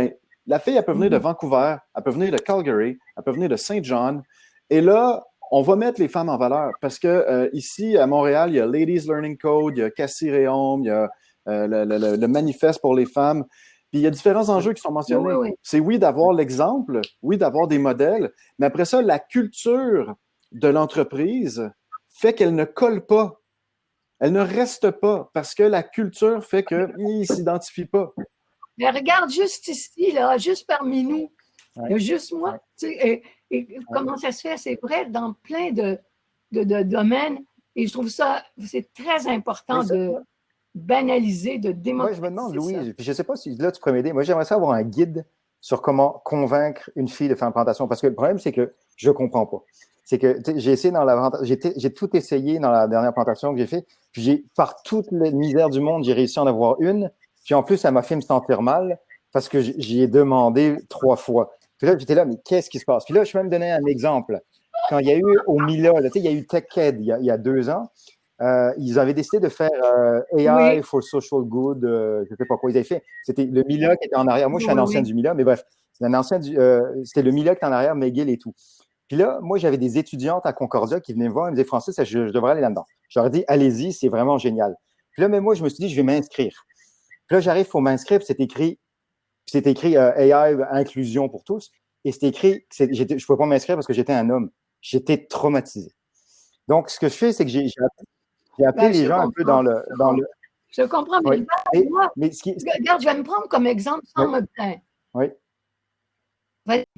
la fille, elle peut venir de Vancouver, elle peut venir de Calgary, elle peut venir de Saint John. Et là, on va mettre les femmes en valeur parce que ici, à Montréal, il y a Ladies Learning Code, il y a Cassie Réaume, il y a le manifeste pour les femmes. Puis il y a différents enjeux qui sont mentionnés. Oui. C'est d'avoir l'exemple, d'avoir des modèles, mais après ça, la culture de l'entreprise fait qu'elle ne colle pas. Elle ne reste pas parce que la culture fait qu'ils ne s'identifient pas. Mais regarde juste ici, là, juste parmi nous. Il y a juste moi. Tu sais, et comment ça se fait? C'est vrai dans plein de domaines. Et je trouve ça, c'est très important de banaliser, de démocratiser. Moi, je me demande, Louise, puis je ne sais pas si là, tu pourrais m'aider. Moi, j'aimerais ça avoir un guide sur comment convaincre une fille de faire une présentation. Parce que le problème, c'est que je ne comprends pas. C'est que j'ai essayé j'ai tout essayé dans la dernière présentation que j'ai fait. Puis par toute la misère du monde, j'ai réussi à en avoir une. Puis en plus, ça m'a fait me sentir mal parce que j'y ai demandé 3 fois. Puis là, j'étais là, mais qu'est-ce qui se passe? Puis là, je vais même donner un exemple. Quand il y a eu au MILA, il y a eu TechEd il y a 2 ans, ils avaient décidé de faire AI for Social Good, je ne sais pas quoi ils avaient fait. C'était le MILA qui était en arrière. Moi, je suis un ancien du MILA, mais bref, c'était le MILA qui était en arrière, McGill et tout. Puis là, moi, j'avais des étudiantes à Concordia qui venaient me voir, ils me disaient, Francis, je devrais aller là-dedans. Je leur ai dit, allez-y, c'est vraiment génial. Puis là, mais moi, je me suis dit, je vais m'inscrire. Puis là, j'arrive pour m'inscrire, puis c'est écrit AI, inclusion pour tous. Et c'est écrit, je ne pouvais pas m'inscrire parce que j'étais un homme. J'étais traumatisé. Donc, ce que je fais, c'est que j'ai appelé les gens un peu dans le. Je comprends, mais regarde, je vais me prendre comme exemple sans me plaindre. Oui.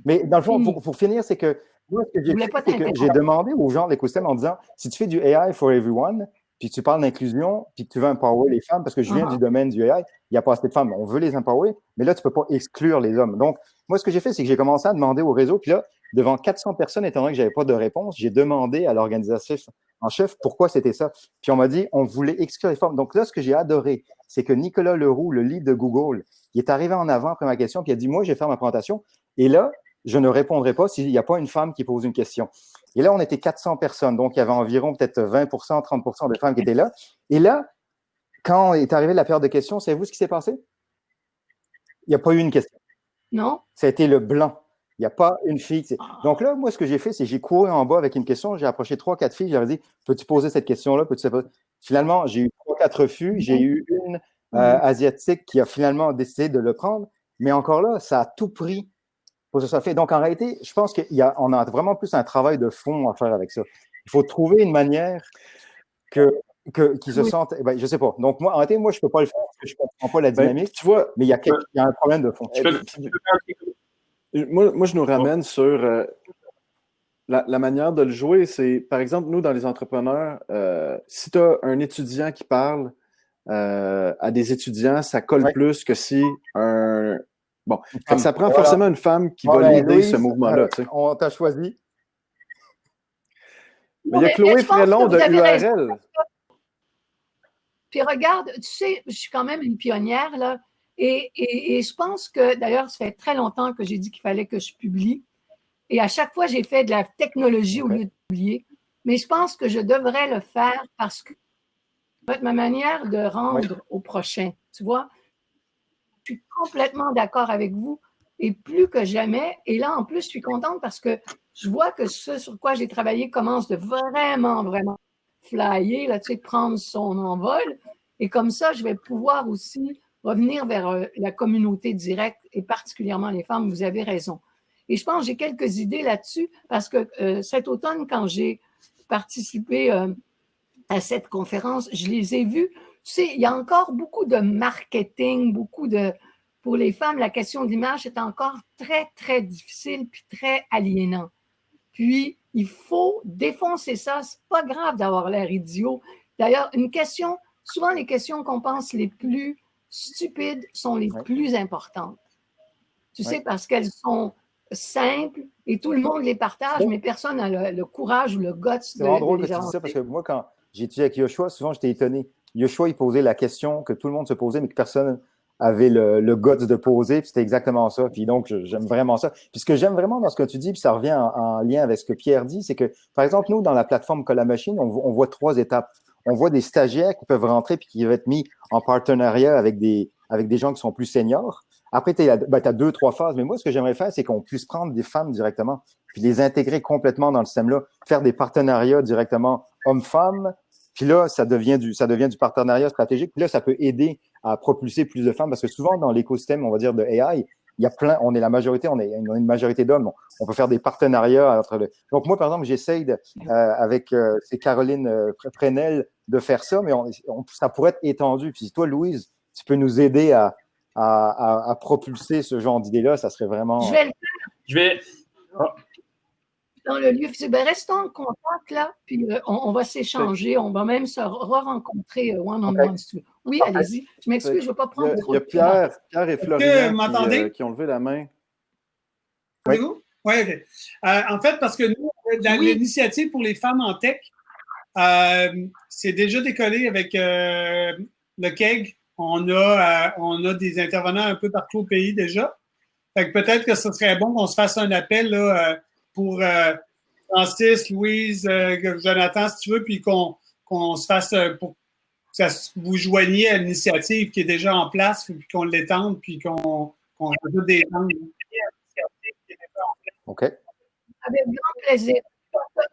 Mais dans le fond, pour finir, c'est que moi, ce que j'ai fait, c'est que j'ai demandé aux gens de l'écosystème en disant, si tu fais du AI for everyone, puis tu parles d'inclusion, puis que tu veux empower les femmes, parce que je viens du domaine du AI, il n'y a pas assez de femmes, on veut les empower, mais là, tu ne peux pas exclure les hommes. Donc, moi, ce que j'ai fait, c'est que j'ai commencé à demander au réseau, puis là, devant 400 personnes, étant donné que je n'avais pas de réponse, j'ai demandé à l'organisatrice en chef pourquoi c'était ça. Puis on m'a dit, on voulait exclure les femmes. Donc là, ce que j'ai adoré, c'est que Nicolas Leroux, le lead de Google, il est arrivé en avant après ma question, puis il a dit, moi, je vais faire ma présentation, et là, je ne répondrai pas s'il n'y a pas une femme qui pose une question. Et là, on était 400 personnes, donc il y avait environ peut-être 20%, 30% de femmes qui étaient là. Et là, quand est arrivé la période de questions, savez-vous ce qui s'est passé? Il n'y a pas eu une question. Non. Ça a été le blanc. Il n'y a pas une fille. Donc là, moi, ce que j'ai fait, c'est que j'ai couru en bas avec une question. J'ai approché 3-4 filles. Je leur ai dit, peux-tu poser cette question-là? Finalement, j'ai eu 3-4 refus. J'ai eu une asiatique qui a finalement décidé de le prendre. Mais encore là, ça a tout pris pour que ça soit fait. Donc, en réalité, je pense qu'on a vraiment plus un travail de fond à faire avec ça. Il faut trouver une manière qu'ils se sentent. Ben, je ne sais pas. Donc, moi, en réalité, moi, je ne peux pas le faire parce que je ne comprends pas la dynamique. Tu vois, mais il y a un problème de fond. Moi, je nous ramène sur la manière de le jouer. C'est, par exemple, nous, dans les entrepreneurs, si tu as un étudiant qui parle à des étudiants, ça colle plus que si un... Bon, ça prend forcément une femme qui va l'aider ce mouvement-là. On t'a choisi. Mais il y a Chloé Frélon de URL. Puis regarde, tu sais, je suis quand même une pionnière, là. Et je pense que, d'ailleurs, ça fait très longtemps que j'ai dit qu'il fallait que je publie. Et à chaque fois, j'ai fait de la technologie au lieu de publier. Mais je pense que je devrais le faire parce que ça va être ma manière de rendre au prochain. Tu vois? Je suis complètement d'accord avec vous. Et plus que jamais. Et là, en plus, je suis contente parce que je vois que ce sur quoi j'ai travaillé commence de vraiment flyer, là, tu sais, prendre son envol. Et comme ça, je vais pouvoir aussi revenir vers la communauté directe et particulièrement les femmes. Vous avez raison. Et je pense que j'ai quelques idées là-dessus parce que cet automne, quand j'ai participé à cette conférence, je les ai vues. Tu sais, il y a encore beaucoup de marketing, pour les femmes, la question de l'image est encore très difficile puis très aliénant. Puis, il faut défoncer ça. C'est pas grave d'avoir l'air idiot. D'ailleurs, souvent les questions qu'on pense les plus stupides sont les plus importantes. Tu sais, parce qu'elles sont simples et tout le monde les partage, mais personne n'a le courage ou le guts de les avancer. C'est vraiment drôle que tu dis ça parce que moi, quand j'ai étudié avec Yoshua, souvent j'étais étonné. Yoshua, il posait la question que tout le monde se posait, mais que personne avait le guts de poser, puis c'était exactement ça. Puis donc, j'aime vraiment ça. Puis ce que j'aime vraiment dans ce que tu dis, puis ça revient en lien avec ce que Pierre dit, c'est que, par exemple, nous, dans la plateforme Colamachine, on voit 3 étapes. On voit des stagiaires qui peuvent rentrer puis qui vont être mis en partenariat avec des gens qui sont plus seniors. Après, tu as 2-3 phases. Mais moi, ce que j'aimerais faire, c'est qu'on puisse prendre des femmes directement puis les intégrer complètement dans le système-là, faire des partenariats directement hommes-femmes. Puis là, ça devient du partenariat stratégique. Puis là, ça peut aider à propulser plus de femmes parce que souvent, dans l'écosystème, on va dire, de AI, il y a on est la majorité, on est une majorité d'hommes. On peut faire des partenariats entre Donc, moi, par exemple, j'essaye avec c'est Caroline Fresnel de faire ça, mais ça pourrait être étendu. Puis toi, Louise, tu peux nous aider à propulser ce genre d'idée-là, ça serait vraiment... Je vais le faire. Dans le lieu physique. Ben, restons en contact, là, puis on va s'échanger, on va même se re-rencontrer one-on-one. Oui, allez-y. Je m'excuse, je ne vais pas prendre trop de temps. Il y a Pierre et Florian qui ont levé la main. Entendez-vous? Oui, OK. En fait, parce que nous, l'initiative pour les femmes en tech, c'est déjà décollé avec le KEG. On a des intervenants un peu partout au pays déjà. Fait que peut-être que ce serait bon qu'on se fasse un appel là, pour Francis, Louise, Jonathan, si tu veux, puis qu'on se fasse pour que vous joigniez à l'initiative qui est déjà en place, puis qu'on l'étende, puis qu'on rajoute des angles. OK. Avec grand plaisir.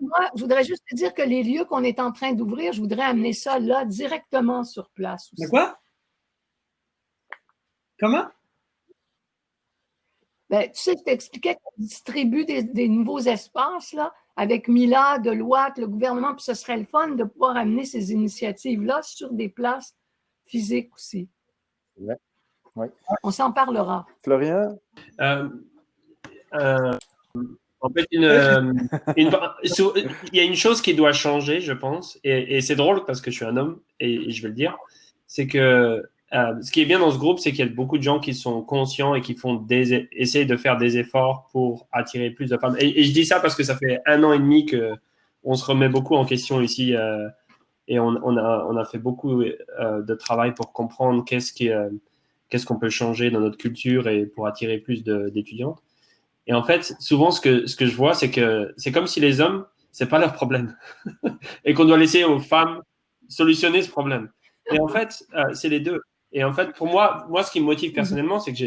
Moi, je voudrais juste te dire que les lieux qu'on est en train d'ouvrir, je voudrais amener ça là, directement sur place aussi. De quoi? Comment? Ben, tu sais, je t'expliquais qu'on distribue des nouveaux espaces là, avec Mila, Deloitte, le gouvernement, puis ce serait le fun de pouvoir amener ces initiatives-là sur des places physiques aussi. Ouais. Oui. On s'en parlera. Florian? En fait, il y a une chose qui doit changer, je pense, et c'est drôle parce que je suis un homme et je vais le dire, c'est que ce qui est bien dans ce groupe, c'est qu'il y a beaucoup de gens qui sont conscients et qui essayent de faire des efforts pour attirer plus de femmes. Et je dis ça parce que ça fait 1 an et demi qu'on se remet beaucoup en question ici et on a fait beaucoup de travail pour comprendre qu'est-ce qu'on peut changer dans notre culture et pour attirer plus d'étudiantes. Et en fait, souvent, ce que je vois, c'est que c'est comme si les hommes, c'est pas leur problème et qu'on doit laisser aux femmes solutionner ce problème. Et en fait, c'est les deux. Et en fait, pour moi, ce qui me motive personnellement, c'est que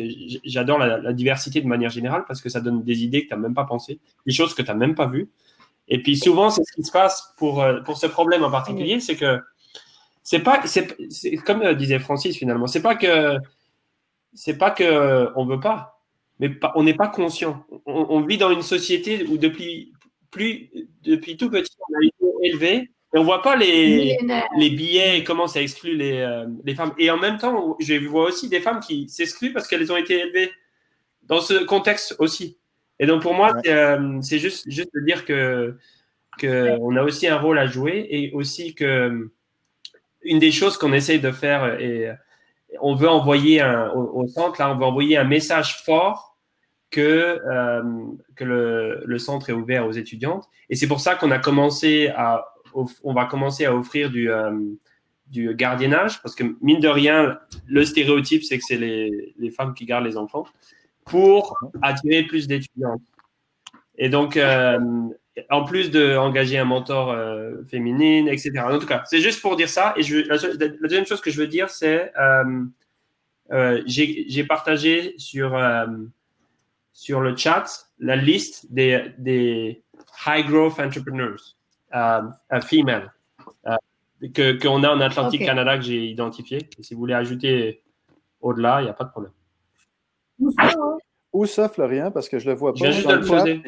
j'adore la diversité de manière générale parce que ça donne des idées que tu n'as même pas pensées, des choses que tu n'as même pas vues. Et puis souvent, c'est ce qui se passe pour ce problème en particulier, c'est que c'est comme disait Francis finalement, c'est pas que on veut pas, mais on n'est pas conscient. On vit dans une société où depuis tout petit, on a été élevé. Et on voit pas les billets et comment ça exclut les femmes. Et en même temps, je vois aussi des femmes qui s'excluent parce qu'elles ont été élevées dans ce contexte aussi. Et donc pour moi, c'est juste de dire que on a aussi un rôle à jouer et aussi que une des choses qu'on essaye de faire et on veut envoyer au centre, là, on veut envoyer un message fort que le centre est ouvert aux étudiantes. Et c'est pour ça qu'on a on va commencer à offrir du gardiennage, parce que mine de rien, le stéréotype, c'est que c'est les femmes qui gardent les enfants, pour attirer plus d'étudiantes. Et donc, en plus d'engager un mentor féminine, etc. En tout cas, c'est juste pour dire ça. Et la deuxième chose que je veux dire, c'est j'ai partagé sur le chat la liste des high growth entrepreneurs female qu'on a en Atlantique Canada que j'ai identifié. Et si vous voulez ajouter au-delà, il n'y a pas de problème. Où ça, Florian? Parce que je le vois pas. Je viens juste de le poser.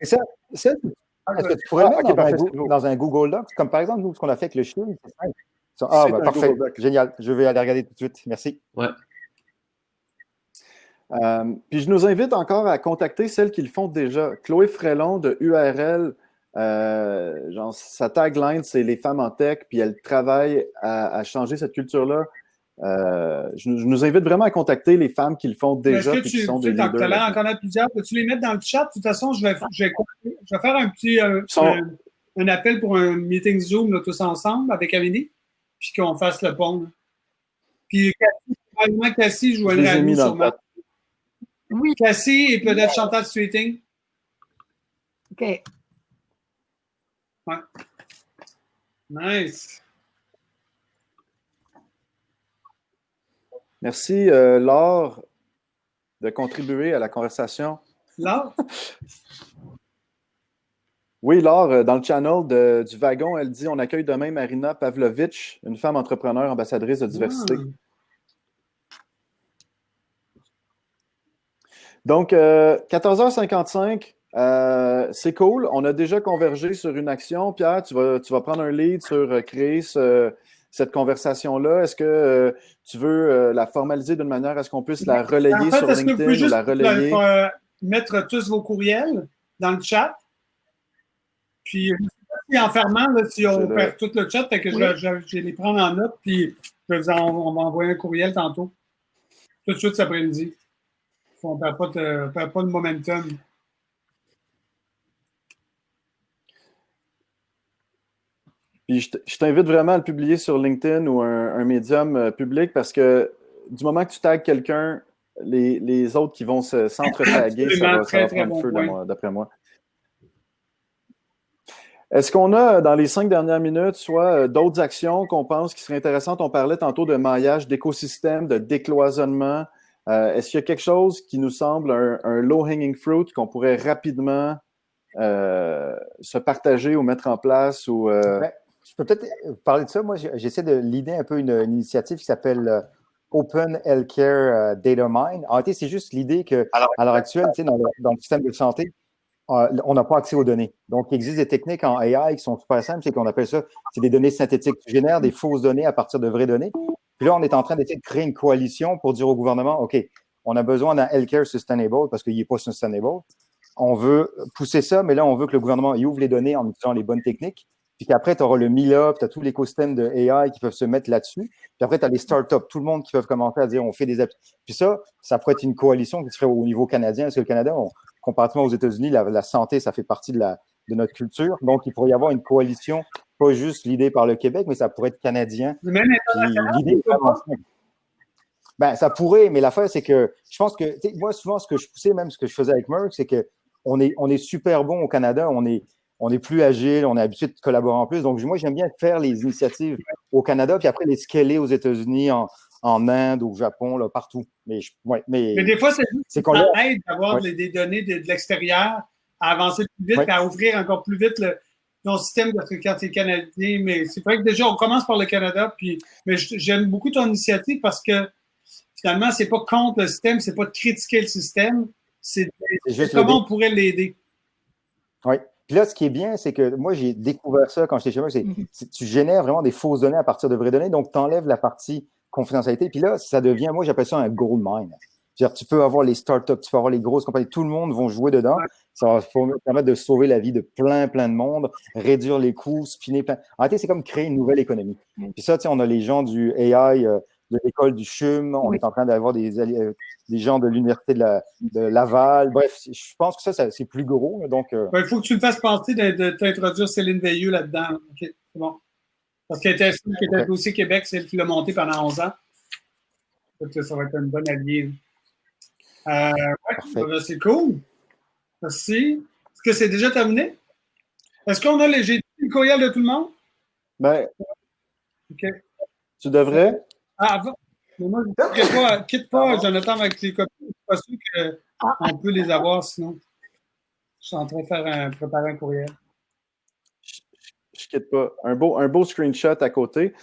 Est-ce que tu pourrais le mettre dans un Google Docs, comme par exemple, nous, ce qu'on a fait avec le chien, c'est simple. Parfait. Génial. Je vais aller regarder tout de suite. Merci. Ouais. Puis je nous invite encore à contacter celles qui le font déjà. Chloé Frelon de URL, sa tagline, c'est les femmes en tech, puis elle travaille à changer cette culture-là. Je nous invite vraiment à contacter les femmes qui le font déjà. Est-ce que tu sais, tant que tu as l'air d'en connaître plusieurs, peux-tu les mettre dans le chat? De toute façon, je vais faire un petit un appel pour un meeting Zoom là, tous ensemble avec Amélie, puis qu'on fasse le pont. Là. Puis Cassie joindrait à nous sûrement. Oui. Cassie et peut-être Chantal Sweeting. OK. Ouais. Nice. Merci, Laure, de contribuer à la conversation. Laure? Oui, Laure, dans le channel du Wagon, elle dit « On accueille demain Marina Pavlovitch, une femme entrepreneure ambassadrice de diversité. Donc, 14h55, c'est cool. On a déjà convergé sur une action. Pierre, tu vas prendre un lead sur créer cette conversation-là. Est-ce que tu veux la formaliser d'une manière à ce qu'on puisse la relayer sur LinkedIn ou la relayer? Mettre tous vos courriels dans le chat. Puis, en fermant, là, si on perd tout le chat, fait que je vais les prendre en note, puis on va envoyer un courriel tantôt. Tout de suite cet après-midi. On ne perd pas de momentum. Puis je t'invite vraiment à le publier sur LinkedIn ou un médium public parce que du moment que tu tagues quelqu'un, les autres qui vont s'entre-taguer, ça va prendre feu d'après moi. Est-ce qu'on a, dans les 5 dernières minutes, soit d'autres actions qu'on pense qui seraient intéressantes? On parlait tantôt de maillage d'écosystème, de décloisonnement. Est-ce qu'il y a quelque chose qui nous semble un low-hanging fruit qu'on pourrait rapidement se partager ou mettre en place? Ou, je peux peut-être parler de ça. Moi, j'essaie de l'idée un peu une initiative qui s'appelle Open Healthcare Data Mine. En réalité, c'est juste l'idée qu'à l'heure actuelle, dans le système de santé, on n'a pas accès aux données. Donc, il existe des techniques en AI qui sont super simples, c'est qu'on appelle ça, c'est des données synthétiques. Tu génères des fausses données à partir de vraies données. Puis là, on est en train d'essayer de créer une coalition pour dire au gouvernement, OK, on a besoin d'un healthcare sustainable parce qu'il n'est pas sustainable. On veut pousser ça, mais là, on veut que le gouvernement y ouvre les données en utilisant les bonnes techniques. Puis qu'après, tu auras le MILA, puis tu as tout l'écosystème de AI qui peuvent se mettre là-dessus. Puis après, tu as les startups, tout le monde qui peuvent commencer à dire on fait des apps. Puis ça pourrait être une coalition qui se ferait au niveau canadien, parce que le Canada, comparativement aux États-Unis, la santé, ça fait partie de notre culture. Donc, il pourrait y avoir une coalition, pas juste l'idée par le Québec, mais ça pourrait être canadien. Même l'idée ben, ça pourrait, mais l'affaire, c'est que je pense que, moi, souvent, ce que je poussais, même ce que je faisais avec Merck, c'est qu'on est super bon au Canada, on est plus agile, on est habitué de collaborer en plus. Donc, moi, j'aime bien faire les initiatives au Canada, puis après les scaler aux États-Unis en en Inde, au Japon, là, partout. Mais Mais des fois, c'est qu'on ça aide d'avoir Ouais. des données de l'extérieur à avancer plus vite Ouais. et à ouvrir encore plus vite ton système parce que quand tu es Canadien, mais c'est vrai que déjà, on commence par le Canada, mais j'aime beaucoup ton initiative parce que finalement, c'est pas contre le système, c'est pas de critiquer le système, c'est juste comment l'aider. on pourrait l'aider. Oui. Puis là, ce qui est bien, c'est que moi, j'ai découvert ça quand j'étais chez moi. Tu génères vraiment des fausses données à partir de vraies données. Donc, tu enlèves la partie confidentialité. Puis là, ça devient, moi, j'appelle ça un gold mine. C'est-à-dire, tu peux avoir les startups, tu peux avoir les grosses compagnies. Tout le monde va jouer dedans. Ouais. Ça va permettre de sauver la vie de plein de monde, réduire les coûts, spinner plein. En réalité, c'est comme créer une nouvelle économie. Puis ça, tu sais, on a les gens du AI, de l'école du CHUM. On est en train d'avoir des gens de l'université de Laval. Bref, je pense que ça c'est plus gros. Donc, Il faut que tu me fasses penser de t'introduire Céline Veilleux là-dedans. OK, c'est bon. Parce qu'elle était au dossier Québec, c'est elle qui l'a monté pendant 11 ans. Peut-être que ça va être une bonne alliée. Ouais, c'est cool. Merci. Est-ce que c'est déjà terminé? Est-ce qu'on a j'ai le courriel de tout le monde? Ben, OK. tu devrais. Mais moi, quitte pas, Jonathan, avec les copies. Je ne suis pas sûr qu'on peut les avoir sinon. Je suis en train de préparer un courriel. Je quitte pas. Un beau screenshot à côté.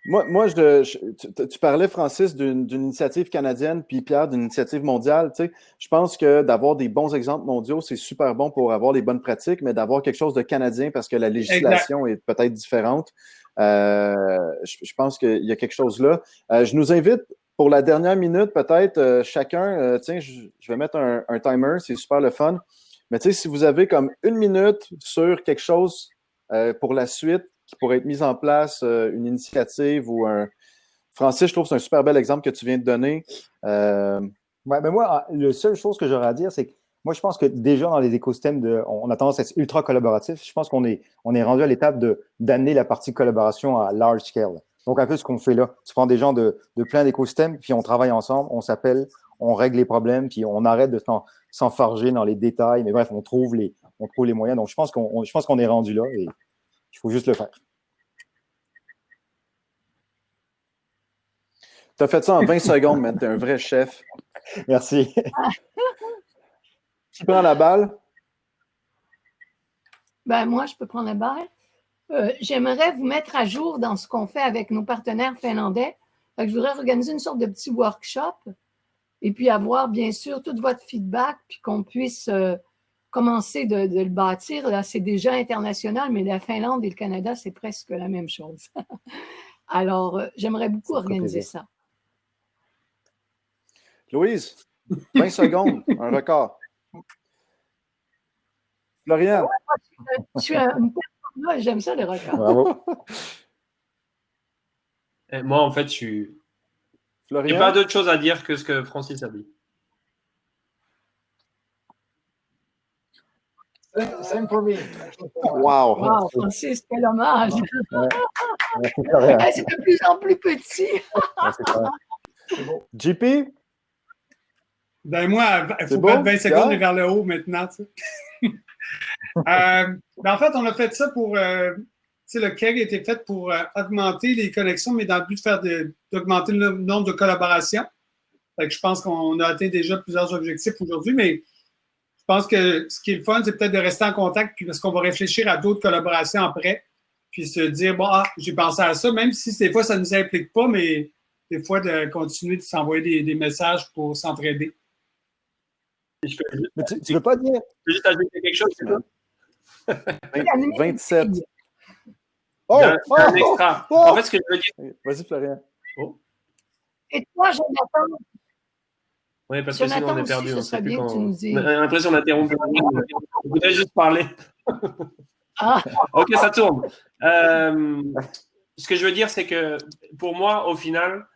Moi, tu parlais, Francis, d'une initiative canadienne, puis Pierre, d'une initiative mondiale. Tu sais, je pense que d'avoir des bons exemples mondiaux, c'est super bon pour avoir les bonnes pratiques, mais d'avoir quelque chose de canadien parce que la législation est peut-être différente. Je pense qu'il y a quelque chose là. Je nous invite pour la dernière minute, peut-être, chacun, tiens, je vais mettre un timer, c'est super le fun. Mais tu sais, si vous avez comme 1 minute sur quelque chose pour la suite, qui pourrait être mise en place, une initiative ou un... Francis, je trouve que c'est un super bel exemple que tu viens de donner. Ouais, mais moi, la seule chose que j'aurais à dire, c'est que moi, je pense que déjà dans les écosystèmes, on a tendance à être ultra collaboratif. Je pense qu'on est rendu à l'étape d'amener la partie collaboration à large scale. Donc, un peu ce qu'on fait là. Tu prends des gens de plein d'écosystèmes, puis on travaille ensemble, on s'appelle, on règle les problèmes, puis on arrête de s'enfarger dans les détails. Mais bref, on trouve les moyens. Donc, je pense qu'on est rendu là et il faut juste le faire. Tu as fait ça en 20 secondes, man. Tu es un vrai chef. Merci. Qui prend la balle? Ben, moi, je peux prendre la balle. J'aimerais vous mettre à jour dans ce qu'on fait avec nos partenaires finlandais. Je voudrais organiser une sorte de petit workshop et puis avoir, bien sûr, tout votre feedback, puis qu'on puisse commencer de le bâtir. Là, c'est déjà international, mais la Finlande et le Canada, c'est presque la même chose. Alors, j'aimerais beaucoup organiser ça. Louise, 20 secondes, un record. Florian. Je suis une personne, j'aime ça, les records. Bravo. Moi, en fait, je Florian. n'ai pas d'autre chose à dire que ce que Francis a dit. Same for me. Wow. Wow, Francis, quel hommage. Ouais. C'est de plus en plus petit. JP? Ben moi, il faut bon, battre 20 secondes Pierre? et vers le haut maintenant. Tu sais. Ben en fait, on a fait ça pour... tu sais, le KEG a été fait pour augmenter les connexions, mais dans le but d'augmenter le nombre de collaborations. Fait que je pense qu'on a atteint déjà plusieurs objectifs aujourd'hui, mais je pense que ce qui est le fun, c'est peut-être de rester en contact, puis parce qu'on va réfléchir à d'autres collaborations après, puis se dire, bon, j'ai pensé à ça, même si des fois, ça ne nous implique pas, mais des fois, de continuer de s'envoyer des messages pour s'entraider. Mais tu veux pas dire. Je peux juste ajouter quelque chose, c'est ça? 27. Il y a un extra. En fait, ce que je veux dire. Vas-y, Florian. Oh. Et toi, Jonathan? Oui, parce que sinon on est perdu. Aussi, On ce serait sait plus bien quand... que tu nous dises. On a l'impression d'interrompre. Je voudrais juste parler. Ah. Ok, ça tourne. Ce que je veux dire, c'est que pour moi, au final,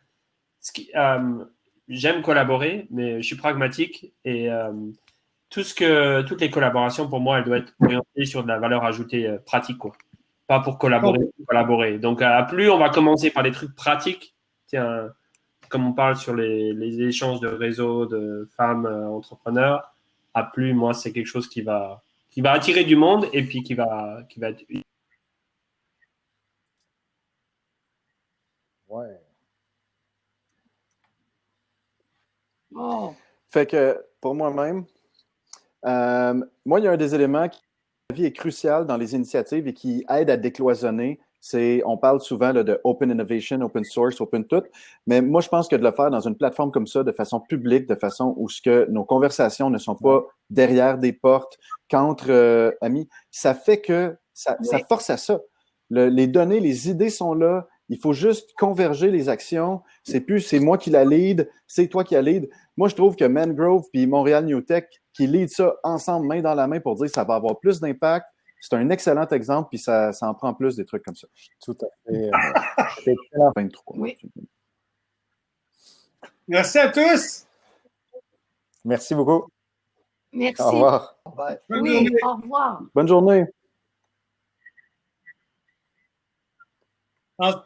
j'aime collaborer, mais je suis pragmatique et toutes les collaborations, pour moi, elles doivent être orientées sur de la valeur ajoutée pratique, quoi. Pas pour collaborer. Donc, à plus on va commencer par des trucs pratiques, tiens, comme on parle sur les échanges de réseaux de femmes entrepreneurs, à plus, moi, c'est quelque chose qui va attirer du monde et puis qui va être... Oh, Fait que pour moi-même, moi, il y a un des éléments qui, à mon avis, est crucial dans les initiatives et qui aide à décloisonner. On parle souvent là, de open innovation, open source, open tout, mais moi, je pense que de le faire dans une plateforme comme ça, de façon publique, de façon où ce que nos conversations ne sont pas derrière des portes, qu'entre amis, ça fait que ça oui. force à ça. Les données, les idées sont là. Il faut juste converger les actions. C'est plus c'est moi qui la lead, c'est toi qui la lead. Moi, je trouve que Mangrove puis Montréal New Tech qui lead ça ensemble, main dans la main, pour dire que ça va avoir plus d'impact. C'est un excellent exemple, puis ça en prend plus des trucs comme ça. Tout à fait. C'est excellent. 23. Oui. Merci à tous. Merci beaucoup. Merci. Au revoir. Bye. Bonne Oui, journée. au revoir. Bonne journée. En-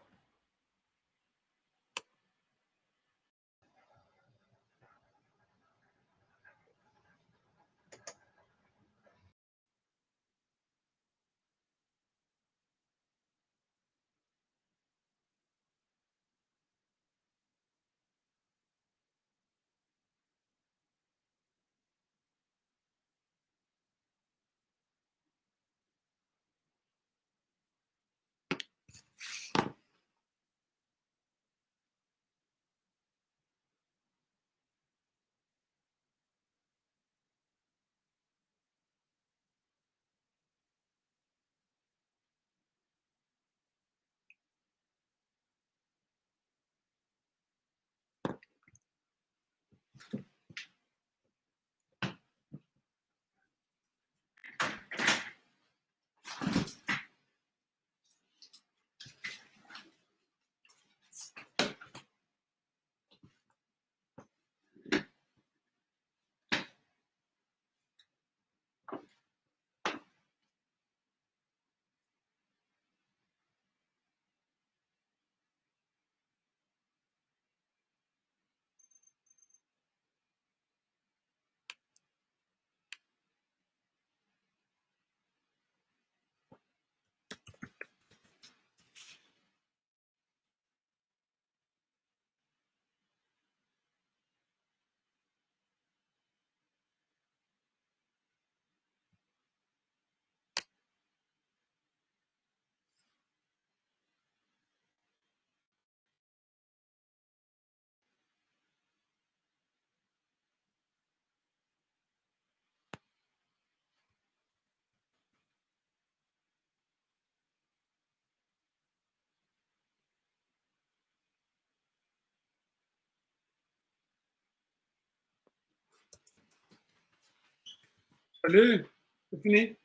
Salut. C'est fini.